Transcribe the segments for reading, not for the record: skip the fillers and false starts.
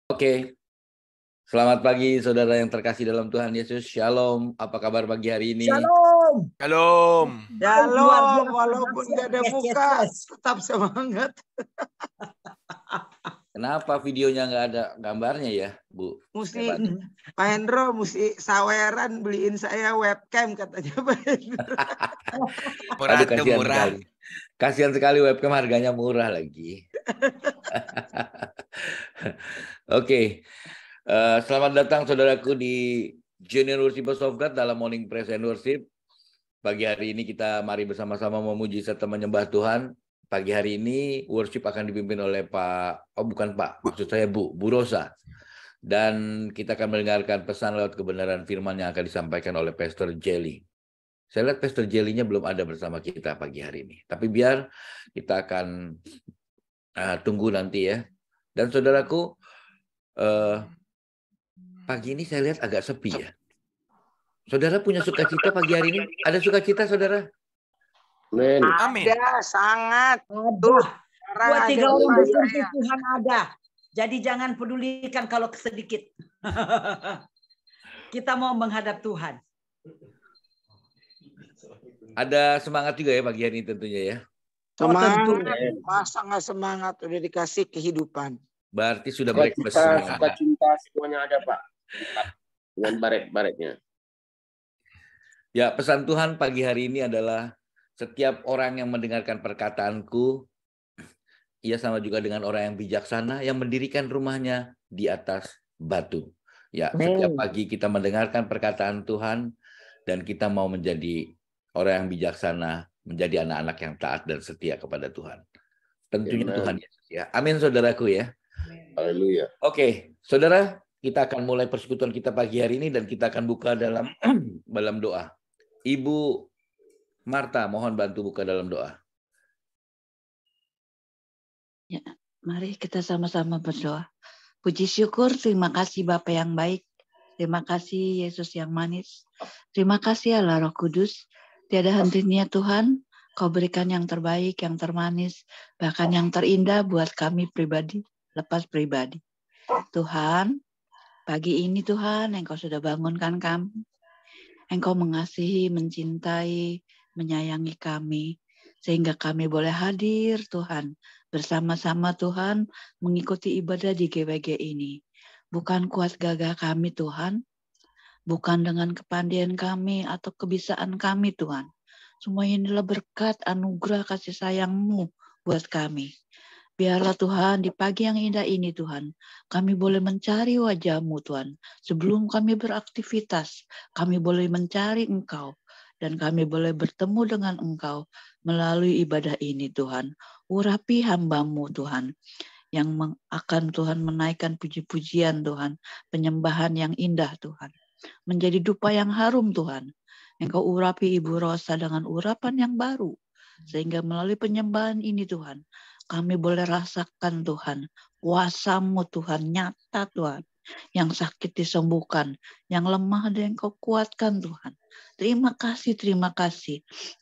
Oke, selamat pagi saudara yang terkasih dalam Tuhan Yesus. Shalom, apa kabar pagi hari ini? Shalom. Shalom. Shalom, walaupun nggak ada muka, tetap semangat. Kenapa videonya nggak ada gambarnya ya, Bu? Mesti Pak Hendro mesti saweran beliin saya webcam katanya Pak Hendro. Murah Aduh, tuh kasihan murah. sekali. Kasihan sekali webcam harganya murah lagi. Oke, selamat datang saudaraku di Junior Worshipers of God dalam Morning Praise and Worship. Pagi hari ini kita mari bersama-sama memuji serta menyembah Tuhan. Pagi hari ini worship akan dipimpin oleh maksud saya Bu Rosa. Dan kita akan mendengarkan pesan lewat kebenaran firman yang akan disampaikan oleh Pastor Jelly. Saya lihat Pastor Jelly-nya belum ada bersama kita pagi hari ini. Tapi biar kita akan tunggu nanti ya. Dan saudaraku, pagi ini saya lihat agak sepi ya. Saudara punya sukacita pagi hari ini? Ada sukacita saudara? Amin. Ada, sangat. Ada. 2-3 orang berkumpul Tuhan ada. Jadi jangan pedulikan kalau sedikit. Kita mau menghadap Tuhan. Ada semangat juga ya pagi hari ini tentunya ya. Semangat, masa nggak semangat, udah dikasih kehidupan. Berarti sudah breakfast semua. Sukacita semuanya ada Pak. Dengan baret-baretnya. Ya, pesan Tuhan pagi hari ini adalah setiap orang yang mendengarkan perkataanku, ia sama juga dengan orang yang bijaksana yang mendirikan rumahnya di atas batu. Ya, setiap pagi kita mendengarkan perkataan Tuhan dan kita mau menjadi orang yang bijaksana, menjadi anak-anak yang taat dan setia kepada Tuhan. Tentunya Tuhan Yesus ya. Amin saudaraku ya. Haleluya. Oke, saudara, kita akan mulai persekutuan kita pagi hari ini dan kita akan buka dalam doa. Ibu Marta, mohon bantu buka dalam doa. Ya, mari kita sama-sama berdoa. Puji syukur, terima kasih Bapa yang baik. Terima kasih Yesus yang manis. Terima kasih Allah Roh Kudus. Tiada hentinya Tuhan, Kau berikan yang terbaik, yang termanis, bahkan yang terindah buat kami pribadi, lepas pribadi. Tuhan, pagi ini Tuhan, Engkau sudah bangunkan kami. Engkau mengasihi, mencintai, menyayangi kami, sehingga kami boleh hadir Tuhan, bersama-sama Tuhan, mengikuti ibadah di GWG ini. Bukan kuat gagah kami Tuhan, bukan dengan kepandaian kami atau kebisaan kami Tuhan. Semua ini adalah berkat anugerah kasih sayang-Mu buat kami. Biarlah Tuhan di pagi yang indah ini Tuhan, kami boleh mencari wajah-Mu Tuhan. Sebelum kami beraktivitas, kami boleh mencari Engkau. Dan kami boleh bertemu dengan Engkau melalui ibadah ini Tuhan. Urapi hamba-Mu Tuhan, yang akan Tuhan menaikkan puji-pujian Tuhan. Penyembahan yang indah Tuhan. Menjadi dupa yang harum Tuhan. Engkau urapi Ibu Rosa dengan urapan yang baru. Sehingga melalui penyembahan ini Tuhan, kami boleh rasakan Tuhan, kuasa-Mu Tuhan, nyata Tuhan. Yang sakit disembuhkan, yang lemah ada yang Kau kuatkan Tuhan. Terima kasih.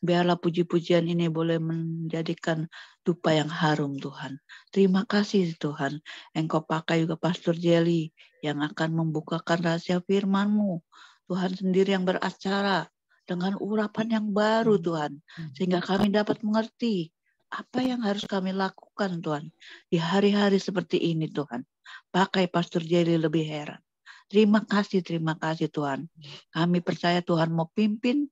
Biarlah puji-pujian ini boleh menjadikan dupa yang harum Tuhan. Terima kasih Tuhan. Engkau pakai juga Pastor Jelly yang akan membukakan rahasia firman-Mu. Tuhan sendiri yang beracara dengan urapan yang baru Tuhan. Sehingga kami dapat mengerti apa yang harus kami lakukan Tuhan di hari-hari seperti ini Tuhan. Pakai Pastor Jelly lebih heran. Terima kasih Tuhan. Kami percaya Tuhan mau pimpin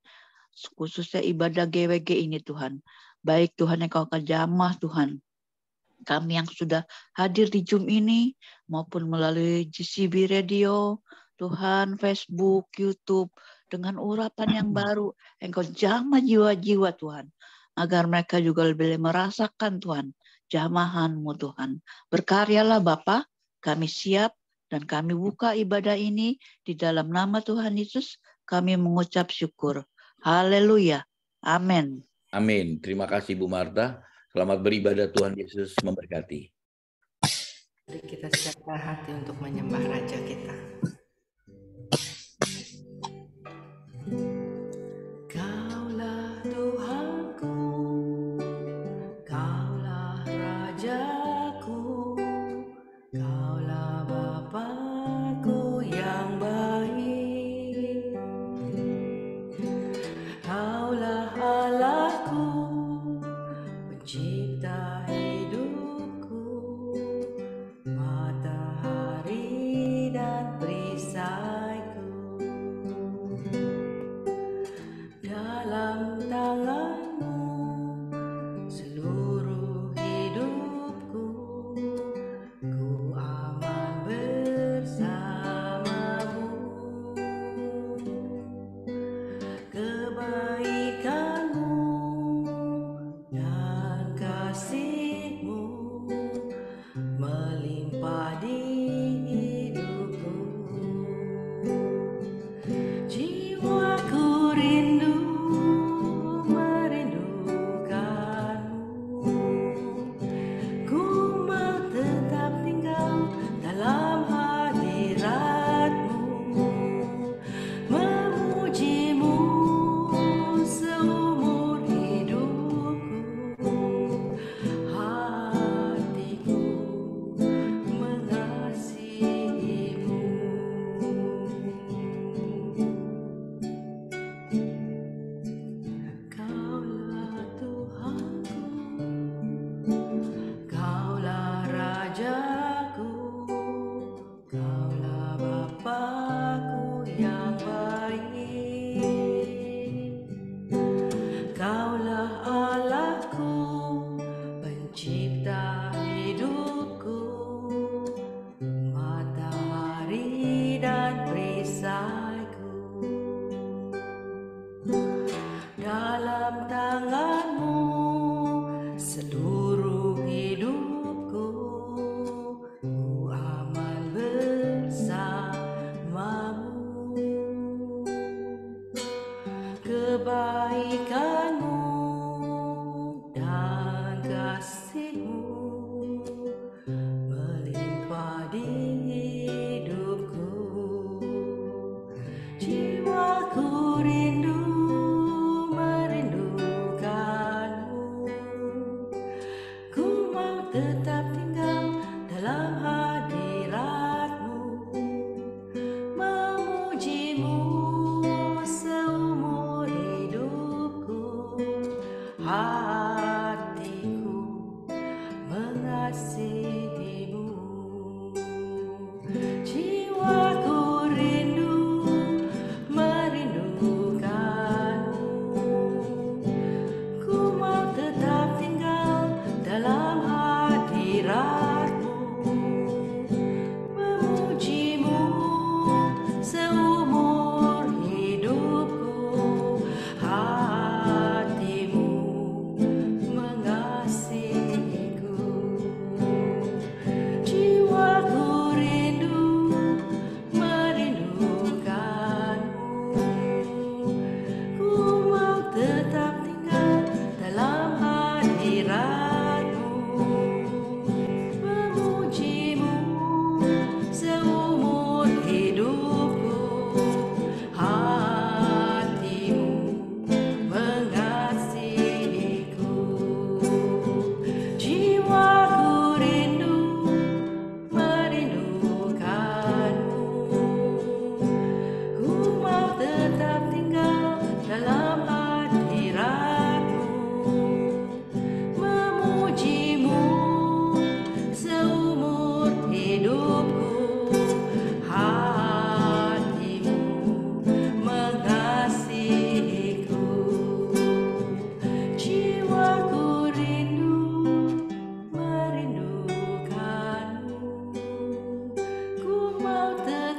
khususnya ibadah GWG ini Tuhan. Baik Tuhan yang Kau jamah Tuhan. Kami yang sudah hadir di Zoom ini maupun melalui GCB Radio, Tuhan, Facebook, YouTube dengan urapan yang baru. Engkau jamah jiwa-jiwa Tuhan. Agar mereka juga lebih merasakan Tuhan, jamahan-Mu Tuhan. Berkaryalah Bapa, kami siap dan kami buka ibadah ini di dalam nama Tuhan Yesus. Kami mengucap syukur. Haleluya. Amin. Amin. Terima kasih Bu Marta. Selamat beribadah, Tuhan Yesus memberkati. Mari kita siapkan hati untuk menyembah Raja kita. Kaulah Tuhanku, Kaulah Rajaku, Kaulah Bapa.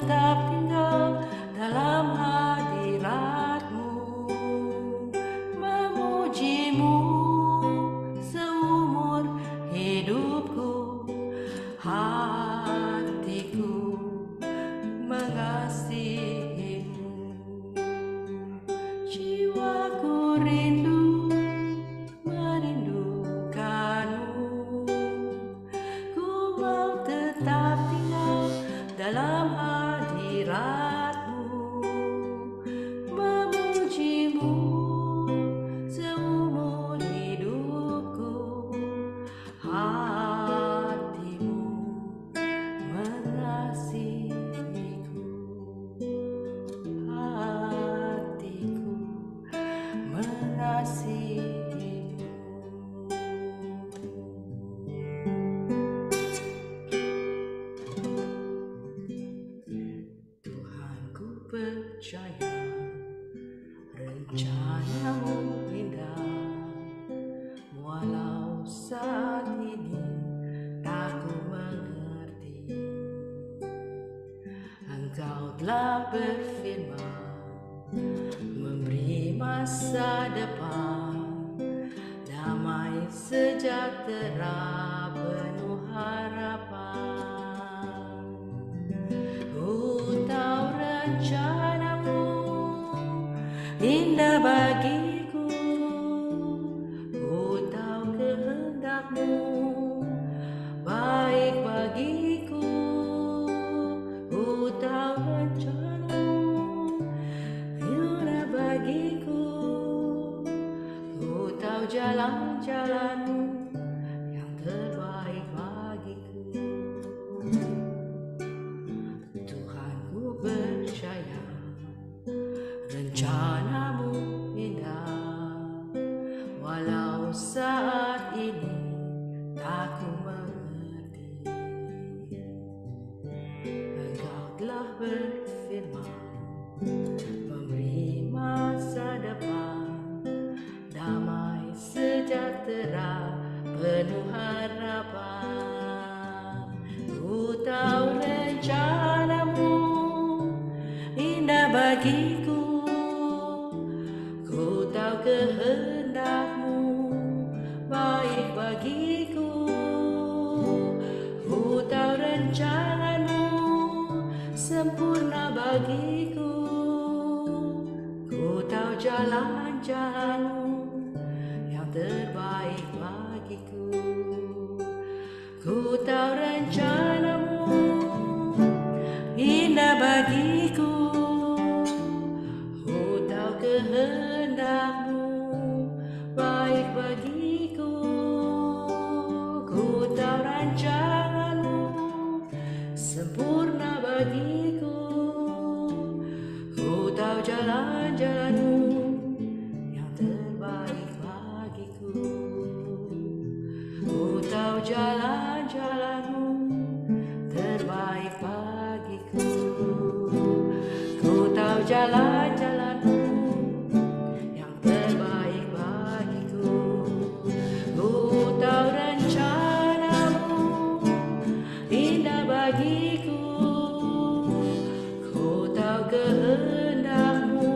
tetap tinggal dalam hadirat-Mu, memuji-Mu seumur hidupku. Hatiku mengasihi-Mu, jiwaku rindu merindukan-Mu. Ku mau tetap tinggal dalam hadirat-Mu, memuji-Mu seumur hidupku. Hatimu mengasihiku, hatiku mengasihimu. Tuhan, ku percaya rencana-Mu indah, walau saat ini tak ku mengerti. Engkau telah berfirman, memberi masa depan, damai sejahtera penuh harapan. Ku tahu rencana-Mu indah bagiku, ku tahu kehendak-Mu baik bagiku. Ku tahu rencana-Mu indah bagiku, ku tahu jalan-jalan-Mu yang terbaik bagiku. Tuhan, ku percaya rencana-Mu indah, walau saat ini tak ku mengerti. Engkau telah berfirman, memberi masa depan, damai sejahtera penuh harapan. Ku tahu rencana-Mu indah bagiku, ku tahu kehendak-Mu baik bagiku. Ku tahu rencana-Mu sempurna bagiku, ku tahu jalan-jalan-Mu yang terbaik bagiku. Ku tahu rencana-Mu indah bagiku, ku tahu kehendak-Mu baik bagiku. Ku tahu rancangan-Mu sempurna bagiku, ku tahu jalan-jalan-Mu yang terbaik bagiku. Ku tahu jalan-jalan-Mu terbaik bagiku. Ku tahu jalan-jalan-Mu yang terbaik bagiku. Ku tahu rencana-Mu indah bagiku, ku tahu kehendak-Mu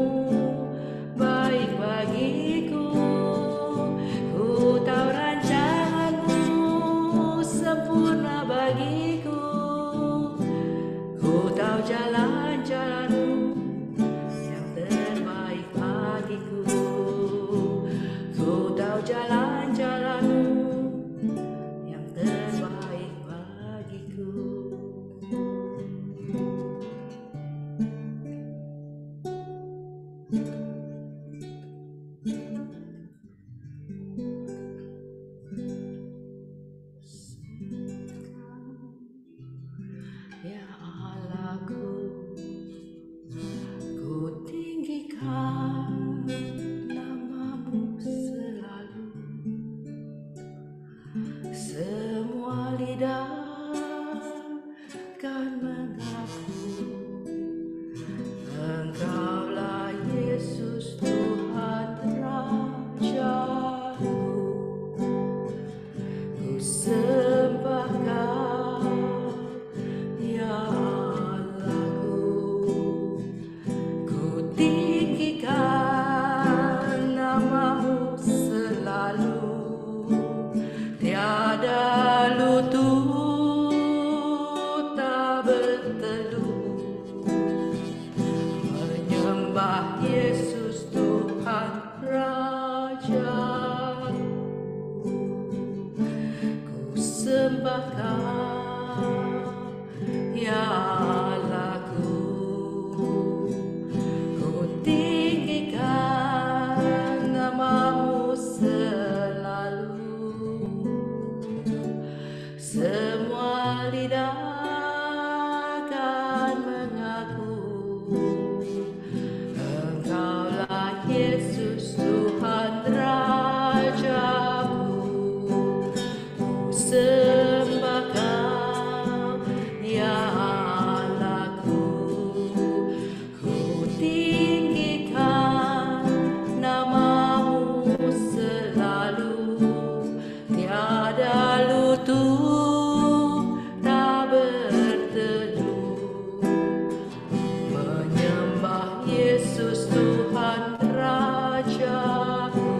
baik bagiku. Ku tahu rancangan-Mu sempurna bagiku, ku tahu jalan-jalan-Mu yang terbaik bagiku. Ku tahu jalan-jalan-Mu yang terbaik bagiku. Ya Allahku, ku tinggikan nama-Mu selalu. Semua lidah kan mengaku Engkaulah Yesus Tuhan Rajaku. Ku sembah Kau, ya Allah. berteduh, menyembah Yesus Tuhan Raja. Ku sembah Kau, ya Allahku, ku tinggikan nama-Mu selalu. Semua lidah akan mengaku Engkaulah Yesus Tuhan Rajaku. Ku sembah Kau, ya Allahku, ku tinggikan nama-Mu selalu. Tiada lutut tak berteduh, menyembah Yesus Tuhan Rajaku.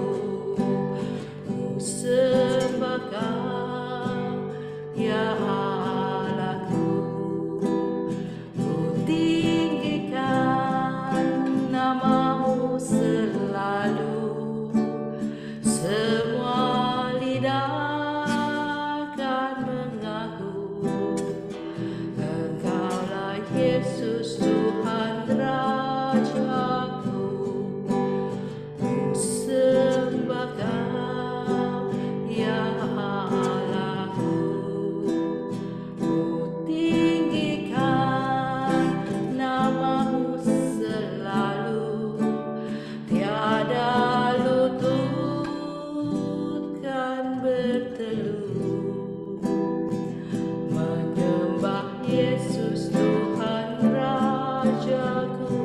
Ku sembah Kau, ya Allahku, ku tinggikan nama-Mu selalu. Semua lidah akan mengaku Engkaulah Yesus Tuhan Rajaku. Ku sembah Kau, ya Allahku, ku tinggikan nama-Mu selalu. Tiada lutut kan berteluh, menyembah Yesus Tuhan Rajaku,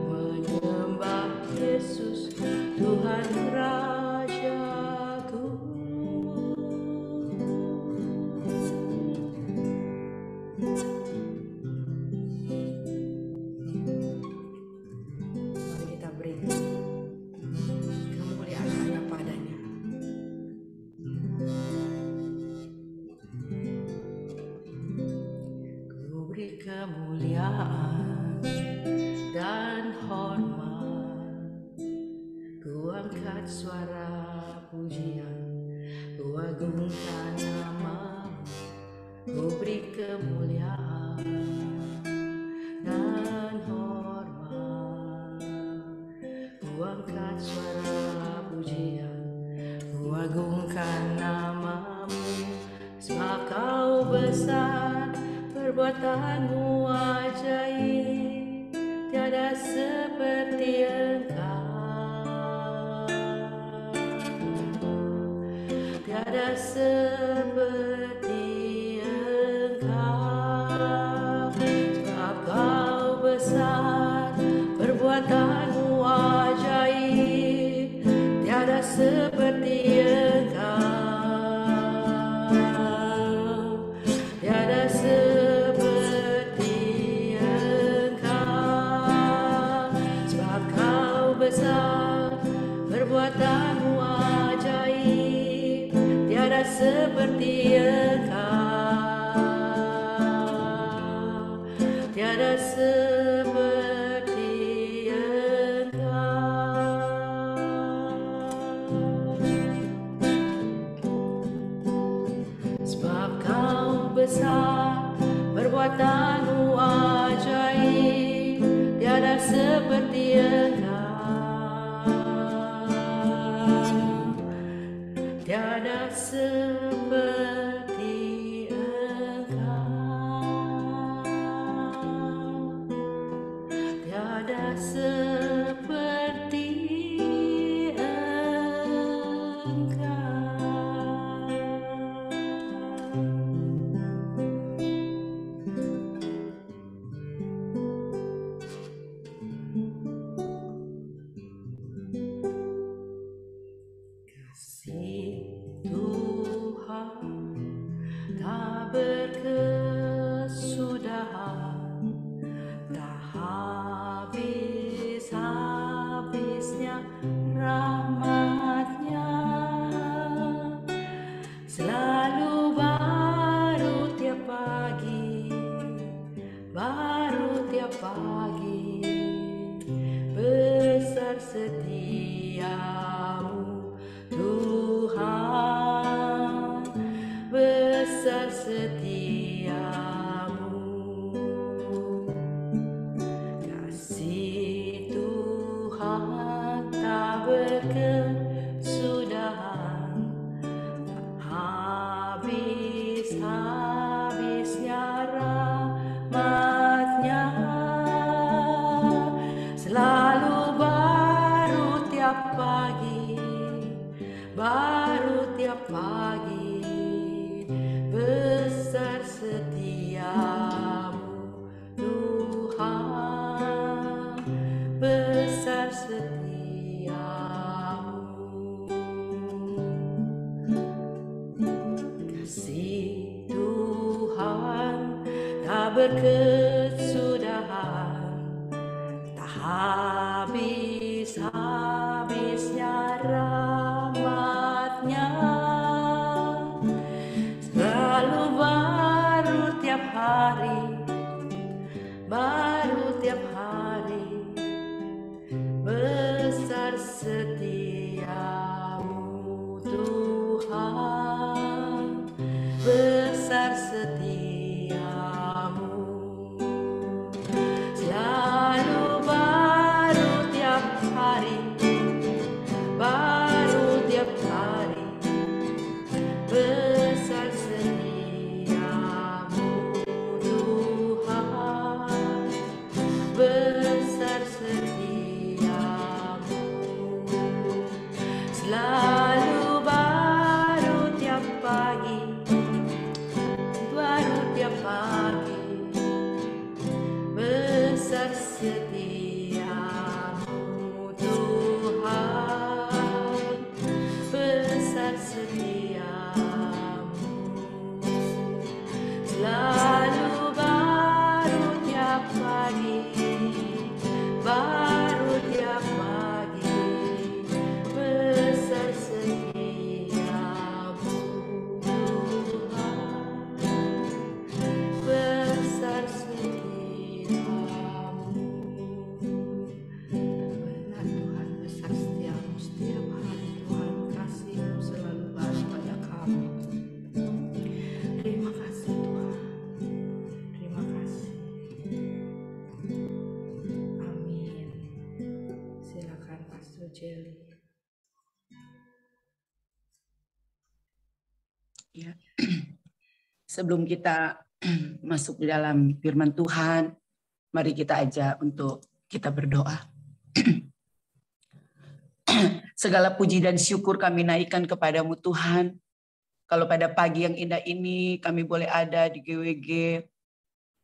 menyembah Yesus Tuhan Rajaku. Mari kita beri kemuliaan hanya padanya. Ku beri kemuliaan dan hormat, ku angkat suara pujian, ku agungkan nama-Mu. Ku beri kemuliaan dan hormat, ku angkat suara pujian, ku agungkan nama-Mu. Sebab Kau besar, perbuatan-Mu ajaib, tiada seperti Engkau, tiada seperti Engkau. Sebab Kau besar, perbuatan-Mu ajaib, tiada seperti Engkau, tiada seperti Engkau. Sebab Kau besar, perbuatan-Mu ajaib, tiada seperti Engkau, tiada seperti Engkau. Sebab Kau besar, perbuatan-Mu ajaib, tiada seperti Engkau, tiada seperti Engkau, tiada seperti kasih Tuhan tak berkesudahan, tak habis besar setiamu Tuhan, besar setiamu. Kasih Tuhan tak berkesudahan, habis-habisnya rahmat-Nya, selalu baru tiap pagi, baru tiap pagi, besar setiamu Tuhan, besar setiamu. Kasih Tuhan tak berkesudahan, tak habis-habisnya rahmat-Nya, selalu baru tiap hari, baru tiap hari, besar setiamu Tuhan, besar setiamu. Selalu baru tiap hari, baru tiap hari, besar setiamu Tuhan, besar setiamu. Selalu baru tiap pagi, baru tiap pagi, besar setiamu Tuhan, besar setiamu. Selalu baru tiap pagi, baru tiap pagi, besar setiamu Tuhan, besar setiamu. Benar Tuhan, besar setiamu setiap hari Tuhan, kasih-Mu selalu baru pada kami. Terima kasih Tuhan, terima kasih. Amin. Silakan Pastor Jelly. Ya. Sebelum kita masuk di dalam firman Tuhan, mari kita ajak untuk kita berdoa. Segala puji dan syukur kami naikkan kepadamu Tuhan. Kalau pada pagi yang indah ini kami boleh ada di GWG,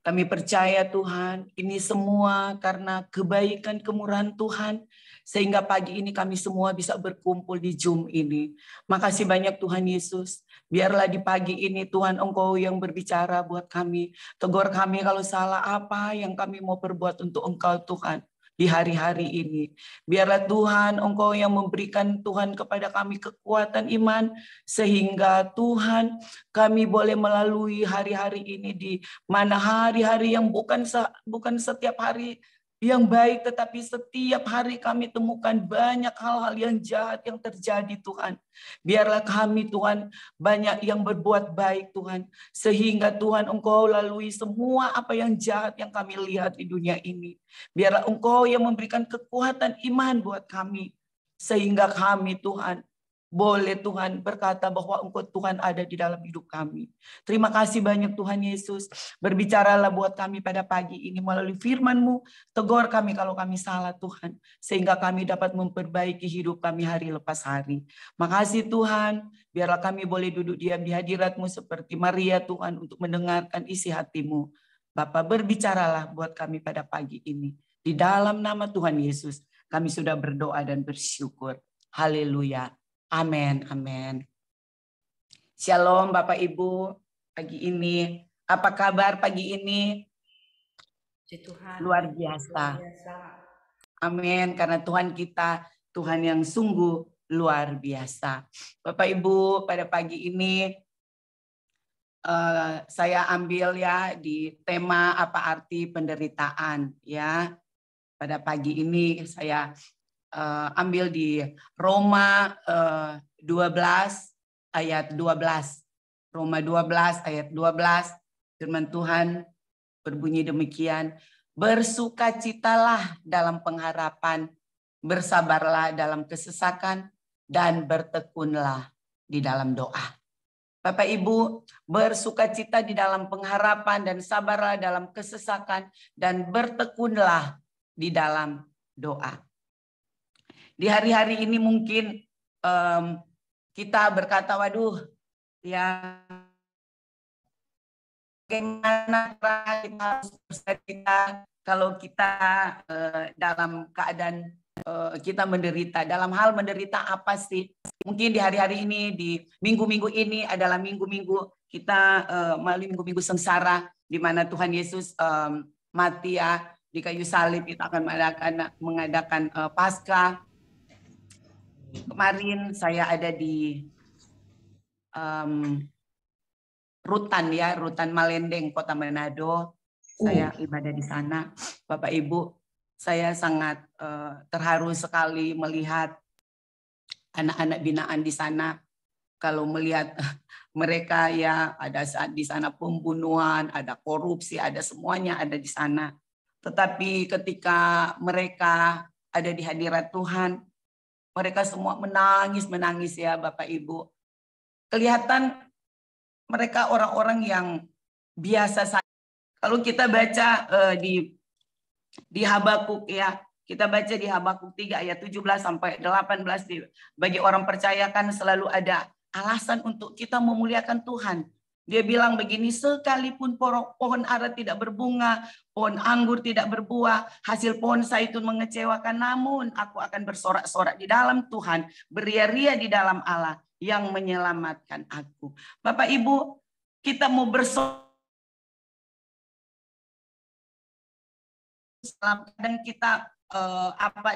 kami percaya Tuhan, ini semua karena kebaikan kemurahan Tuhan, sehingga pagi ini kami semua bisa berkumpul di Zoom ini. Makasih banyak Tuhan Yesus. Biarlah di pagi ini Tuhan Engkau yang berbicara buat kami. Tegur kami kalau salah apa yang kami mau perbuat untuk Engkau Tuhan di hari-hari ini. Biarlah Tuhan Engkau yang memberikan Tuhan kepada kami kekuatan iman, sehingga Tuhan kami boleh melalui hari-hari ini di mana hari-hari yang bukan setiap hari yang baik, tetapi setiap hari kami temukan banyak hal-hal yang jahat yang terjadi Tuhan. Biarlah kami Tuhan banyak yang berbuat baik Tuhan, sehingga Tuhan Engkau lalui semua apa yang jahat yang kami lihat di dunia ini. Biarlah Engkau yang memberikan kekuatan iman buat kami, sehingga kami Tuhan boleh Tuhan berkata bahwa Engkau Tuhan ada di dalam hidup kami. Terima kasih banyak Tuhan Yesus. Berbicaralah buat kami pada pagi ini melalui firman-Mu. Tegur kami kalau kami salah Tuhan. Sehingga kami dapat memperbaiki hidup kami hari lepas hari. Makasih Tuhan. Biarlah kami boleh duduk diam di hadirat-Mu seperti Maria Tuhan untuk mendengarkan isi hati-Mu. Bapa, berbicaralah buat kami pada pagi ini. Di dalam nama Tuhan Yesus kami sudah berdoa dan bersyukur. Haleluya. Amin, amin. Shalom Bapak Ibu, pagi ini. Apa kabar pagi ini? Tuhan, luar biasa. Amin, karena Tuhan kita, Tuhan yang sungguh luar biasa. Bapak Ibu, pada pagi ini saya ambil ya di tema apa arti penderitaan ya. Pada pagi ini saya ambil di Roma 12 ayat 12. Roma 12 ayat 12. Firman Tuhan berbunyi demikian. Bersukacitalah dalam pengharapan, bersabarlah dalam kesesakan, dan bertekunlah di dalam doa. Bapak Ibu, bersukacita di dalam pengharapan dan sabarlah dalam kesesakan, dan bertekunlah di dalam doa. Di hari-hari ini mungkin kita berkata, waduh, ya bagaimana kita harus bersukacita kalau kita dalam keadaan kita menderita. Dalam hal menderita apa sih? Mungkin di hari-hari ini, di minggu-minggu ini adalah minggu-minggu kita melalui minggu-minggu sengsara, di mana Tuhan Yesus mati ya di kayu salib. Kita akan mengadakan Paskah. Kemarin saya ada di Rutan ya, Rutan Malendeng, Kota Manado. Saya ibadah di sana. Bapak Ibu, saya sangat terharu sekali melihat anak-anak binaan di sana. Kalau melihat mereka ya ada di sana pembunuhan, ada korupsi, ada semuanya ada di sana. Tetapi ketika mereka ada di hadirat Tuhan, mereka semua menangis ya Bapak Ibu. Kelihatan mereka orang-orang yang biasa saja. Kalau kita baca di Habakuk ya, kita baca di Habakuk 3 ayat 17 sampai 18, bagi orang percaya kan selalu ada alasan untuk kita memuliakan Tuhan. Dia bilang begini, sekalipun pohon ara tidak berbunga, pohon anggur tidak berbuah, hasil pohon zaitun mengecewakan, namun aku akan bersorak-sorak di dalam Tuhan, beria-ria di dalam Allah yang menyelamatkan aku. Bapak Ibu, kita mau bersorak dalam keadaan kita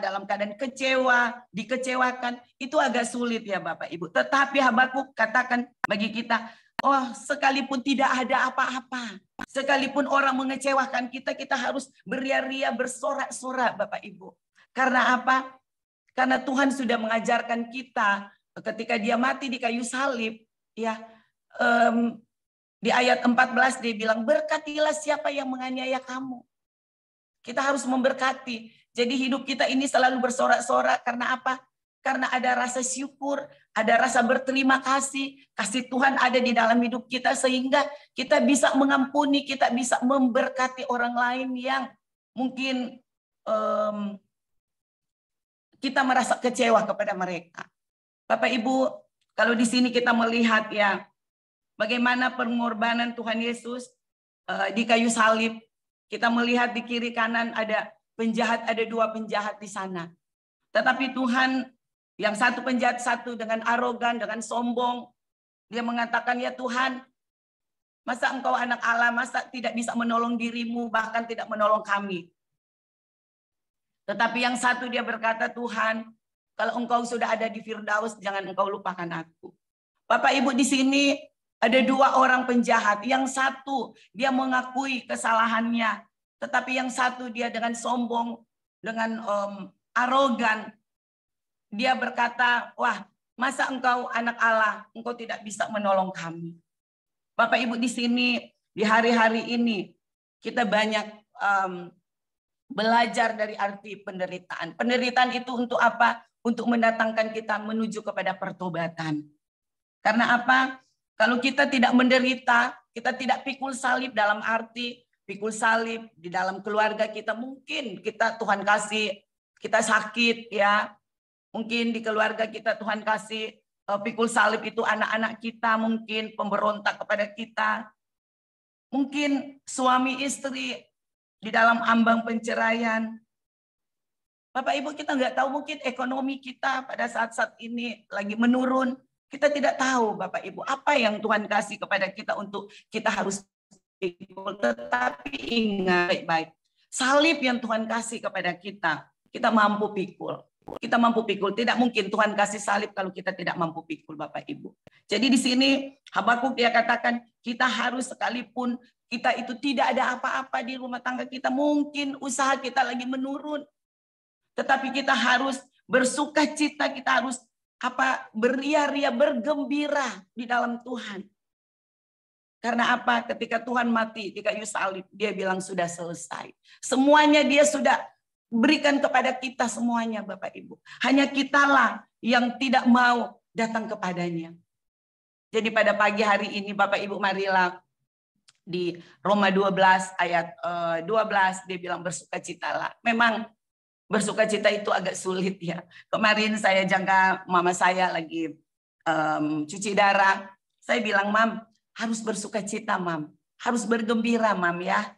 dalam keadaan kecewa, dikecewakan, itu agak sulit ya Bapak Ibu. Tetapi Habakuk katakan bagi kita, oh sekalipun tidak ada apa-apa, sekalipun orang mengecewakan kita, kita harus beria-ria, bersorak-sorak Bapak Ibu. Karena apa? Karena Tuhan sudah mengajarkan kita ketika dia mati di kayu salib, ya di ayat 14 dia bilang, berkatilah siapa yang menganiaya kamu. Kita harus memberkati. Jadi hidup kita ini selalu bersorak-sorak. Karena apa? Karena ada rasa syukur, ada rasa berterima kasih. Kasih Tuhan ada di dalam hidup kita sehingga kita bisa mengampuni, kita bisa memberkati orang lain yang mungkin kita merasa kecewa kepada mereka. Bapak Ibu, kalau di sini kita melihat ya bagaimana pengorbanan Tuhan Yesus di kayu salib. Kita melihat di kiri kanan ada penjahat, ada dua penjahat di sana. Tetapi Tuhan, yang satu penjahat satu dengan arogan, dengan sombong, dia mengatakan, ya Tuhan, masa engkau anak Allah, masa tidak bisa menolong dirimu, bahkan tidak menolong kami. Tetapi yang satu dia berkata, Tuhan, kalau engkau sudah ada di Firdaus, jangan engkau lupakan aku. Bapak Ibu di sini, ada dua orang penjahat. Yang satu dia mengakui kesalahannya, tetapi yang satu dia dengan sombong, dengan arogan. Dia berkata, wah, masa engkau anak Allah, engkau tidak bisa menolong kami. Bapak Ibu di sini, di hari-hari ini kita banyak belajar dari arti penderitaan. Penderitaan itu untuk apa? Untuk mendatangkan kita menuju kepada pertobatan. Karena apa? Kalau kita tidak menderita, kita tidak pikul salib dalam arti pikul salib di dalam keluarga kita. Mungkin kita Tuhan kasih, kita sakit ya. Mungkin di keluarga kita Tuhan kasih pikul salib itu anak-anak kita, mungkin pemberontak kepada kita. Mungkin suami istri di dalam ambang penceraian. Bapak Ibu kita nggak tahu, mungkin ekonomi kita pada saat-saat ini lagi menurun. Kita tidak tahu Bapak Ibu apa yang Tuhan kasih kepada kita untuk kita harus pikul. Tetapi ingat baik-baik, salib yang Tuhan kasih kepada kita, kita mampu pikul. Kita mampu pikul. Tidak mungkin Tuhan kasih salib kalau kita tidak mampu pikul Bapak Ibu. Jadi di sini Habakuk dia katakan kita harus, sekalipun kita itu tidak ada apa-apa di rumah tangga kita, mungkin usaha kita lagi menurun, tetapi kita harus bersukacita, kita harus beria-ria, bergembira di dalam Tuhan. Karena apa? Ketika Tuhan mati di kayu salib, dia bilang sudah selesai. Semuanya dia sudah berikan kepada kita semuanya, Bapak Ibu. Hanya kitalah yang tidak mau datang kepadanya. Jadi pada pagi hari ini Bapak Ibu, marilah di Roma 12 ayat 12 dia bilang bersukacitalah. Memang bersukacita itu agak sulit ya. Kemarin saya jangka mama saya lagi cuci darah. Saya bilang, Mam, harus bersukacita, Mam. Harus bergembira, Mam ya.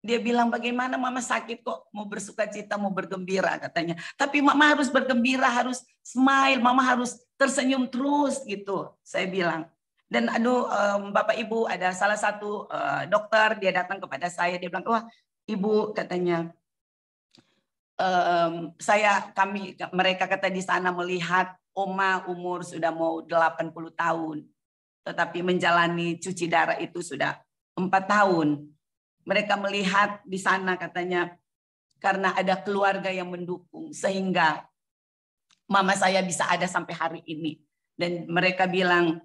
Dia bilang, bagaimana mama sakit kok mau bersukacita, mau bergembira katanya. Tapi mama harus bergembira, harus smile, mama harus tersenyum terus gitu. Saya bilang. Dan Bapak Ibu, ada salah satu dokter, dia datang kepada saya, dia bilang, wah Ibu katanya, mereka kata di sana melihat Oma umur sudah mau 80 tahun. Tetapi menjalani cuci darah itu sudah 4 tahun. Mereka melihat di sana katanya karena ada keluarga yang mendukung sehingga mama saya bisa ada sampai hari ini. Dan mereka bilang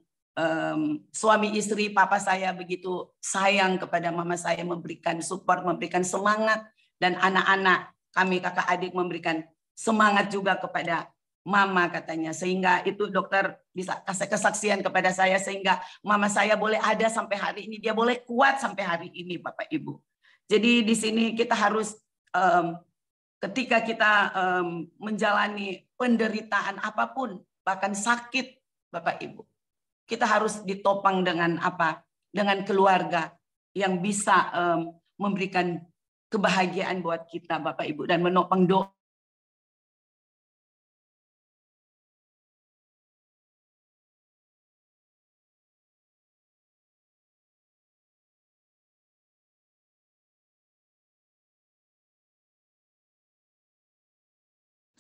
suami istri papa saya begitu sayang kepada mama saya, memberikan support, memberikan semangat, dan anak-anak kami kakak adik memberikan semangat juga kepada mama katanya, sehingga itu dokter bisa kasih kesaksian kepada saya sehingga mama saya boleh ada sampai hari ini, dia boleh kuat sampai hari ini, Bapak Ibu. Jadi di sini kita harus ketika kita menjalani penderitaan apapun, bahkan sakit, Bapak Ibu, kita harus ditopang dengan apa? Dengan keluarga yang bisa memberikan kebahagiaan buat kita, Bapak Ibu, dan menopang doa.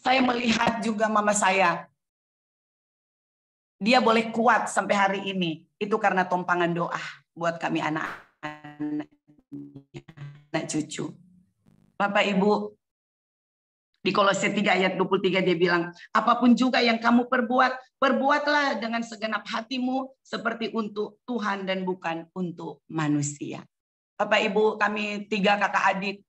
Saya melihat juga mama saya, dia boleh kuat sampai hari ini, itu karena tompangan doa buat kami anak-anak cucu. Bapak Ibu, di Kolose 3 ayat 23 dia bilang, apapun juga yang kamu perbuat, perbuatlah dengan segenap hatimu seperti untuk Tuhan dan bukan untuk manusia. Bapak Ibu, kami 3 kakak adik,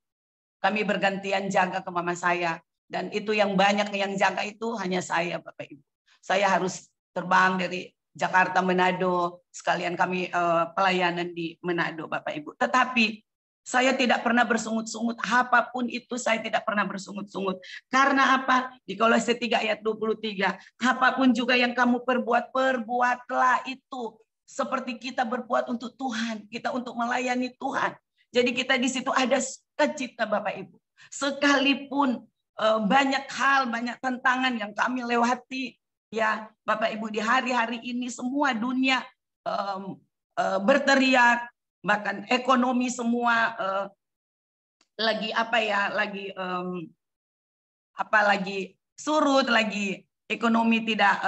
kami bergantian jaga ke mama saya. Dan itu yang banyak yang jaga itu hanya saya, Bapak Ibu. Saya harus terbang dari Jakarta, Manado, sekalian kami pelayanan di Manado, Bapak Ibu. Tetapi saya tidak pernah bersungut-sungut, apapun itu saya tidak pernah bersungut-sungut. Karena apa? Di Kolose 3 ayat 23, apapun juga yang kamu perbuat, perbuatlah itu seperti kita berbuat untuk Tuhan, kita untuk melayani Tuhan. Jadi kita di situ ada sukacita, Bapak Ibu. Sekalipun banyak hal, banyak tantangan yang kami lewati, ya Bapak Ibu, di hari-hari ini semua dunia berteriak, bahkan ekonomi semua lagi surut, lagi ekonomi tidak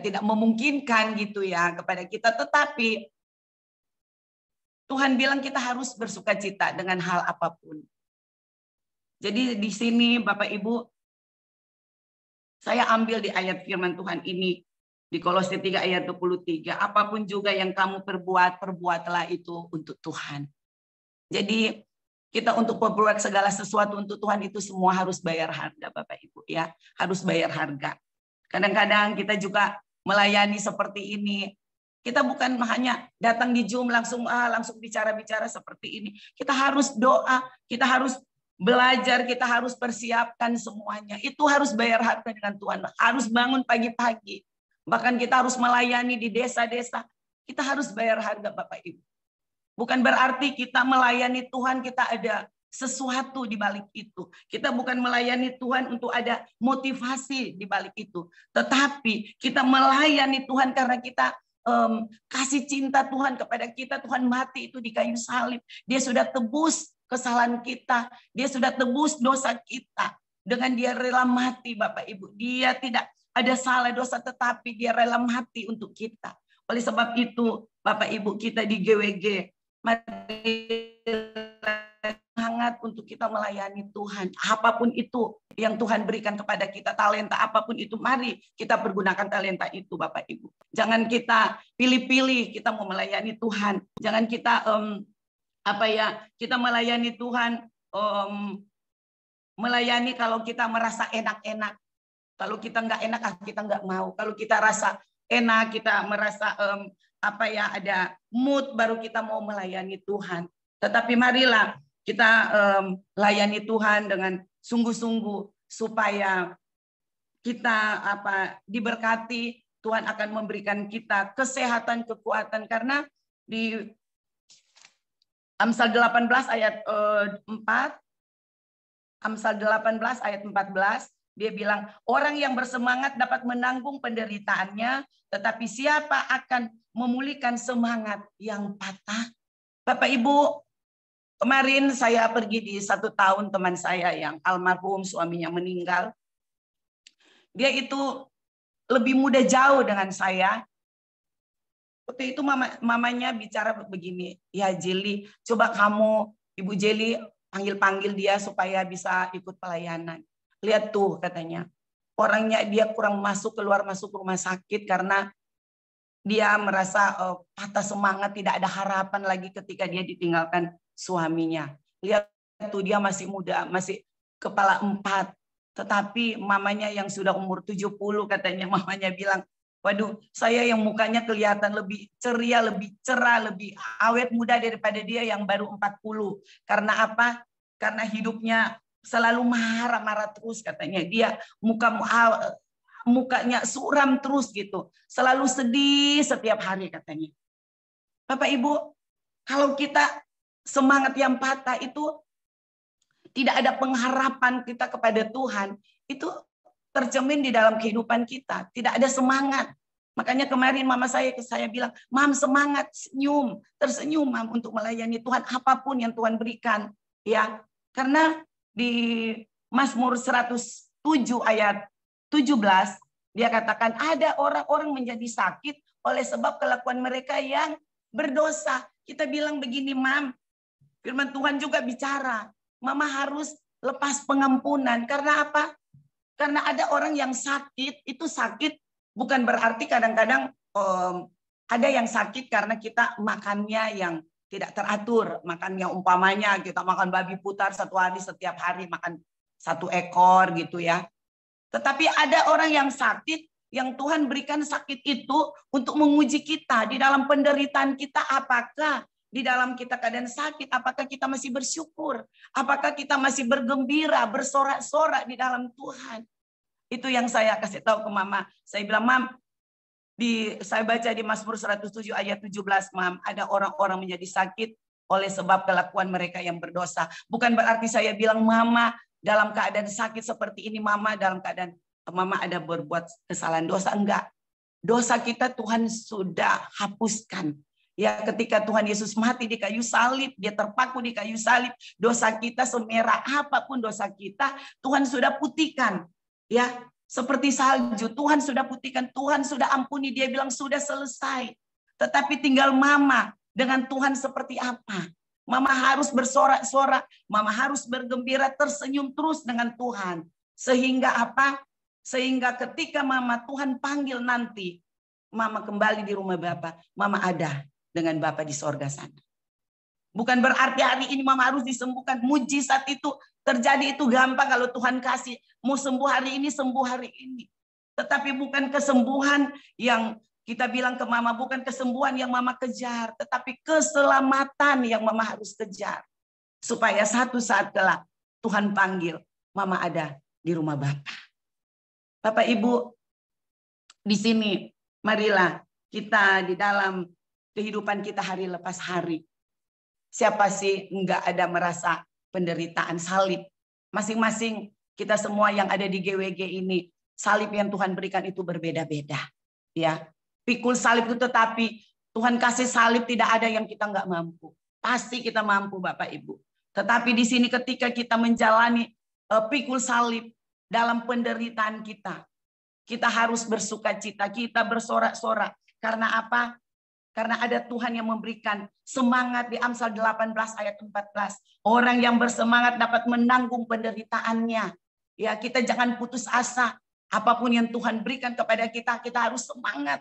tidak memungkinkan gitu ya kepada kita. Tetapi Tuhan bilang kita harus bersukacita dengan hal apapun. Jadi di sini Bapak Ibu, saya ambil di ayat firman Tuhan ini di Kolose 3 ayat 23, apapun juga yang kamu perbuat, perbuatlah itu untuk Tuhan. Jadi kita untuk berbuat segala sesuatu untuk Tuhan itu semua harus bayar harga, Bapak Ibu ya, harus bayar harga. Kadang-kadang kita juga melayani seperti ini. Kita bukan hanya datang di Zoom langsung bicara-bicara seperti ini. Kita harus doa, kita harus belajar, kita harus persiapkan semuanya. Itu harus bayar harga dengan Tuhan. Harus bangun pagi-pagi. Bahkan kita harus melayani di desa-desa. Kita harus bayar harga, Bapak Ibu. Bukan berarti kita melayani Tuhan, kita ada sesuatu di balik itu. Kita bukan melayani Tuhan untuk ada motivasi di balik itu. Tetapi kita melayani Tuhan karena kita kasih cinta Tuhan kepada kita. Tuhan mati itu di kayu salib. Dia sudah tebus kesalahan kita. Dia sudah tebus dosa kita. Dengan dia rela mati, Bapak Ibu. Dia tidak ada salah dosa, tetapi dia rela mati untuk kita. Oleh sebab itu, Bapak Ibu kita di GWG, mari semangat untuk kita melayani Tuhan. Apapun itu yang Tuhan berikan kepada kita, talenta apapun itu, mari kita pergunakan talenta itu, Bapak Ibu. Jangan kita pilih-pilih kita mau melayani Tuhan. Jangan kita kita melayani Tuhan, melayani kalau kita merasa enak-enak. Kalau kita nggak enak, kita nggak mau. Kalau kita rasa enak, kita merasa ada mood, baru kita mau melayani Tuhan. Tetapi marilah kita layani Tuhan dengan sungguh-sungguh supaya kita diberkati. Tuhan akan memberikan kita kesehatan, kekuatan, karena di Amsal 18 ayat 4, Amsal 18 ayat 14, dia bilang, orang yang bersemangat dapat menanggung penderitaannya, tetapi siapa akan memulihkan semangat yang patah? Bapak Ibu, kemarin saya pergi di 1 tahun teman saya yang almarhum suaminya meninggal. Dia itu lebih muda jauh dengan saya. Waktu itu mamanya bicara begini, ya Jeli, coba kamu, Ibu Jeli, panggil-panggil dia supaya bisa ikut pelayanan. Lihat tuh katanya, orangnya dia kurang keluar masuk rumah sakit karena dia merasa patah semangat, tidak ada harapan lagi ketika dia ditinggalkan suaminya. Lihat tuh dia masih muda, masih kepala 4. Tetapi mamanya yang sudah umur 70 katanya, mamanya bilang, waduh, saya yang mukanya kelihatan lebih ceria, lebih cerah, lebih awet muda daripada dia yang baru 40. Karena apa? Karena hidupnya selalu marah-marah terus katanya. Dia mukanya suram terus gitu. Selalu sedih setiap hari katanya. Bapak Ibu, kalau kita semangat yang patah itu tidak ada pengharapan kita kepada Tuhan, itu tercermin di dalam kehidupan kita. Tidak ada semangat. Makanya kemarin mama saya bilang, Mam semangat, senyum, tersenyum Mam untuk melayani Tuhan apapun yang Tuhan berikan. Ya, karena di Mazmur 107 ayat 17 dia katakan ada orang-orang menjadi sakit oleh sebab kelakuan mereka yang berdosa. Kita bilang begini, Mam, firman Tuhan juga bicara, Mama harus lepas pengampunan. Karena apa? Karena ada orang yang sakit, itu sakit bukan berarti kadang-kadang ada yang sakit karena kita makannya yang tidak teratur. Makannya umpamanya kita makan babi putar 1 hari, setiap hari makan 1 ekor gitu ya. Tetapi ada orang yang sakit, yang Tuhan berikan sakit itu untuk menguji kita di dalam penderitaan kita. Apakah di dalam kita keadaan sakit, apakah kita masih bersyukur? Apakah kita masih bergembira, bersorak-sorak di dalam Tuhan? Itu yang saya kasih tahu ke Mama. Saya bilang, Mam, saya baca di Mazmur 107 ayat 17, Mam, ada orang-orang menjadi sakit oleh sebab kelakuan mereka yang berdosa. Bukan berarti saya bilang, Mama, dalam keadaan sakit seperti ini, Mama dalam keadaan Mama ada berbuat kesalahan dosa. Enggak. Dosa kita Tuhan sudah hapuskan. Ya, ketika Tuhan Yesus mati di kayu salib, dia terpaku di kayu salib, dosa kita semerah apapun dosa kita, Tuhan sudah putihkan. Ya, seperti salju, Tuhan sudah putihkan, Tuhan sudah ampuni, dia bilang sudah selesai. Tetapi tinggal Mama dengan Tuhan seperti apa? Mama harus bersorak-sorak, Mama harus bergembira, tersenyum terus dengan Tuhan. Sehingga apa? Sehingga ketika Mama Tuhan panggil nanti, Mama kembali di rumah Bapa, Mama ada dengan Bapa di sorga sana. Bukan berarti hari ini Mama harus disembuhkan. Mujizat itu terjadi itu gampang kalau Tuhan kasih. Mau sembuh hari ini, sembuh hari ini. Tetapi bukan kesembuhan yang kita bilang ke Mama, bukan kesembuhan yang Mama kejar, tetapi keselamatan yang Mama harus kejar. Supaya satu saat kelak Tuhan panggil, Mama ada di rumah Bapa. Bapak Ibu, di sini marilah kita di dalam kehidupan kita hari lepas hari. Siapa sih enggak ada merasa penderitaan salib? Masing-masing kita semua yang ada di GWG ini, salib yang Tuhan berikan itu berbeda-beda. Ya, pikul salib itu, tetapi Tuhan kasih salib tidak ada yang kita enggak mampu. Pasti kita mampu Bapak Ibu. Tetapi di sini ketika kita menjalani pikul salib dalam penderitaan kita harus bersukacita, kita bersorak-sorak. Karena apa? Karena ada Tuhan yang memberikan semangat di Amsal 18 ayat 14. Orang yang bersemangat dapat menanggung penderitaannya. Ya, kita jangan putus asa. Apapun yang Tuhan berikan kepada kita, kita harus semangat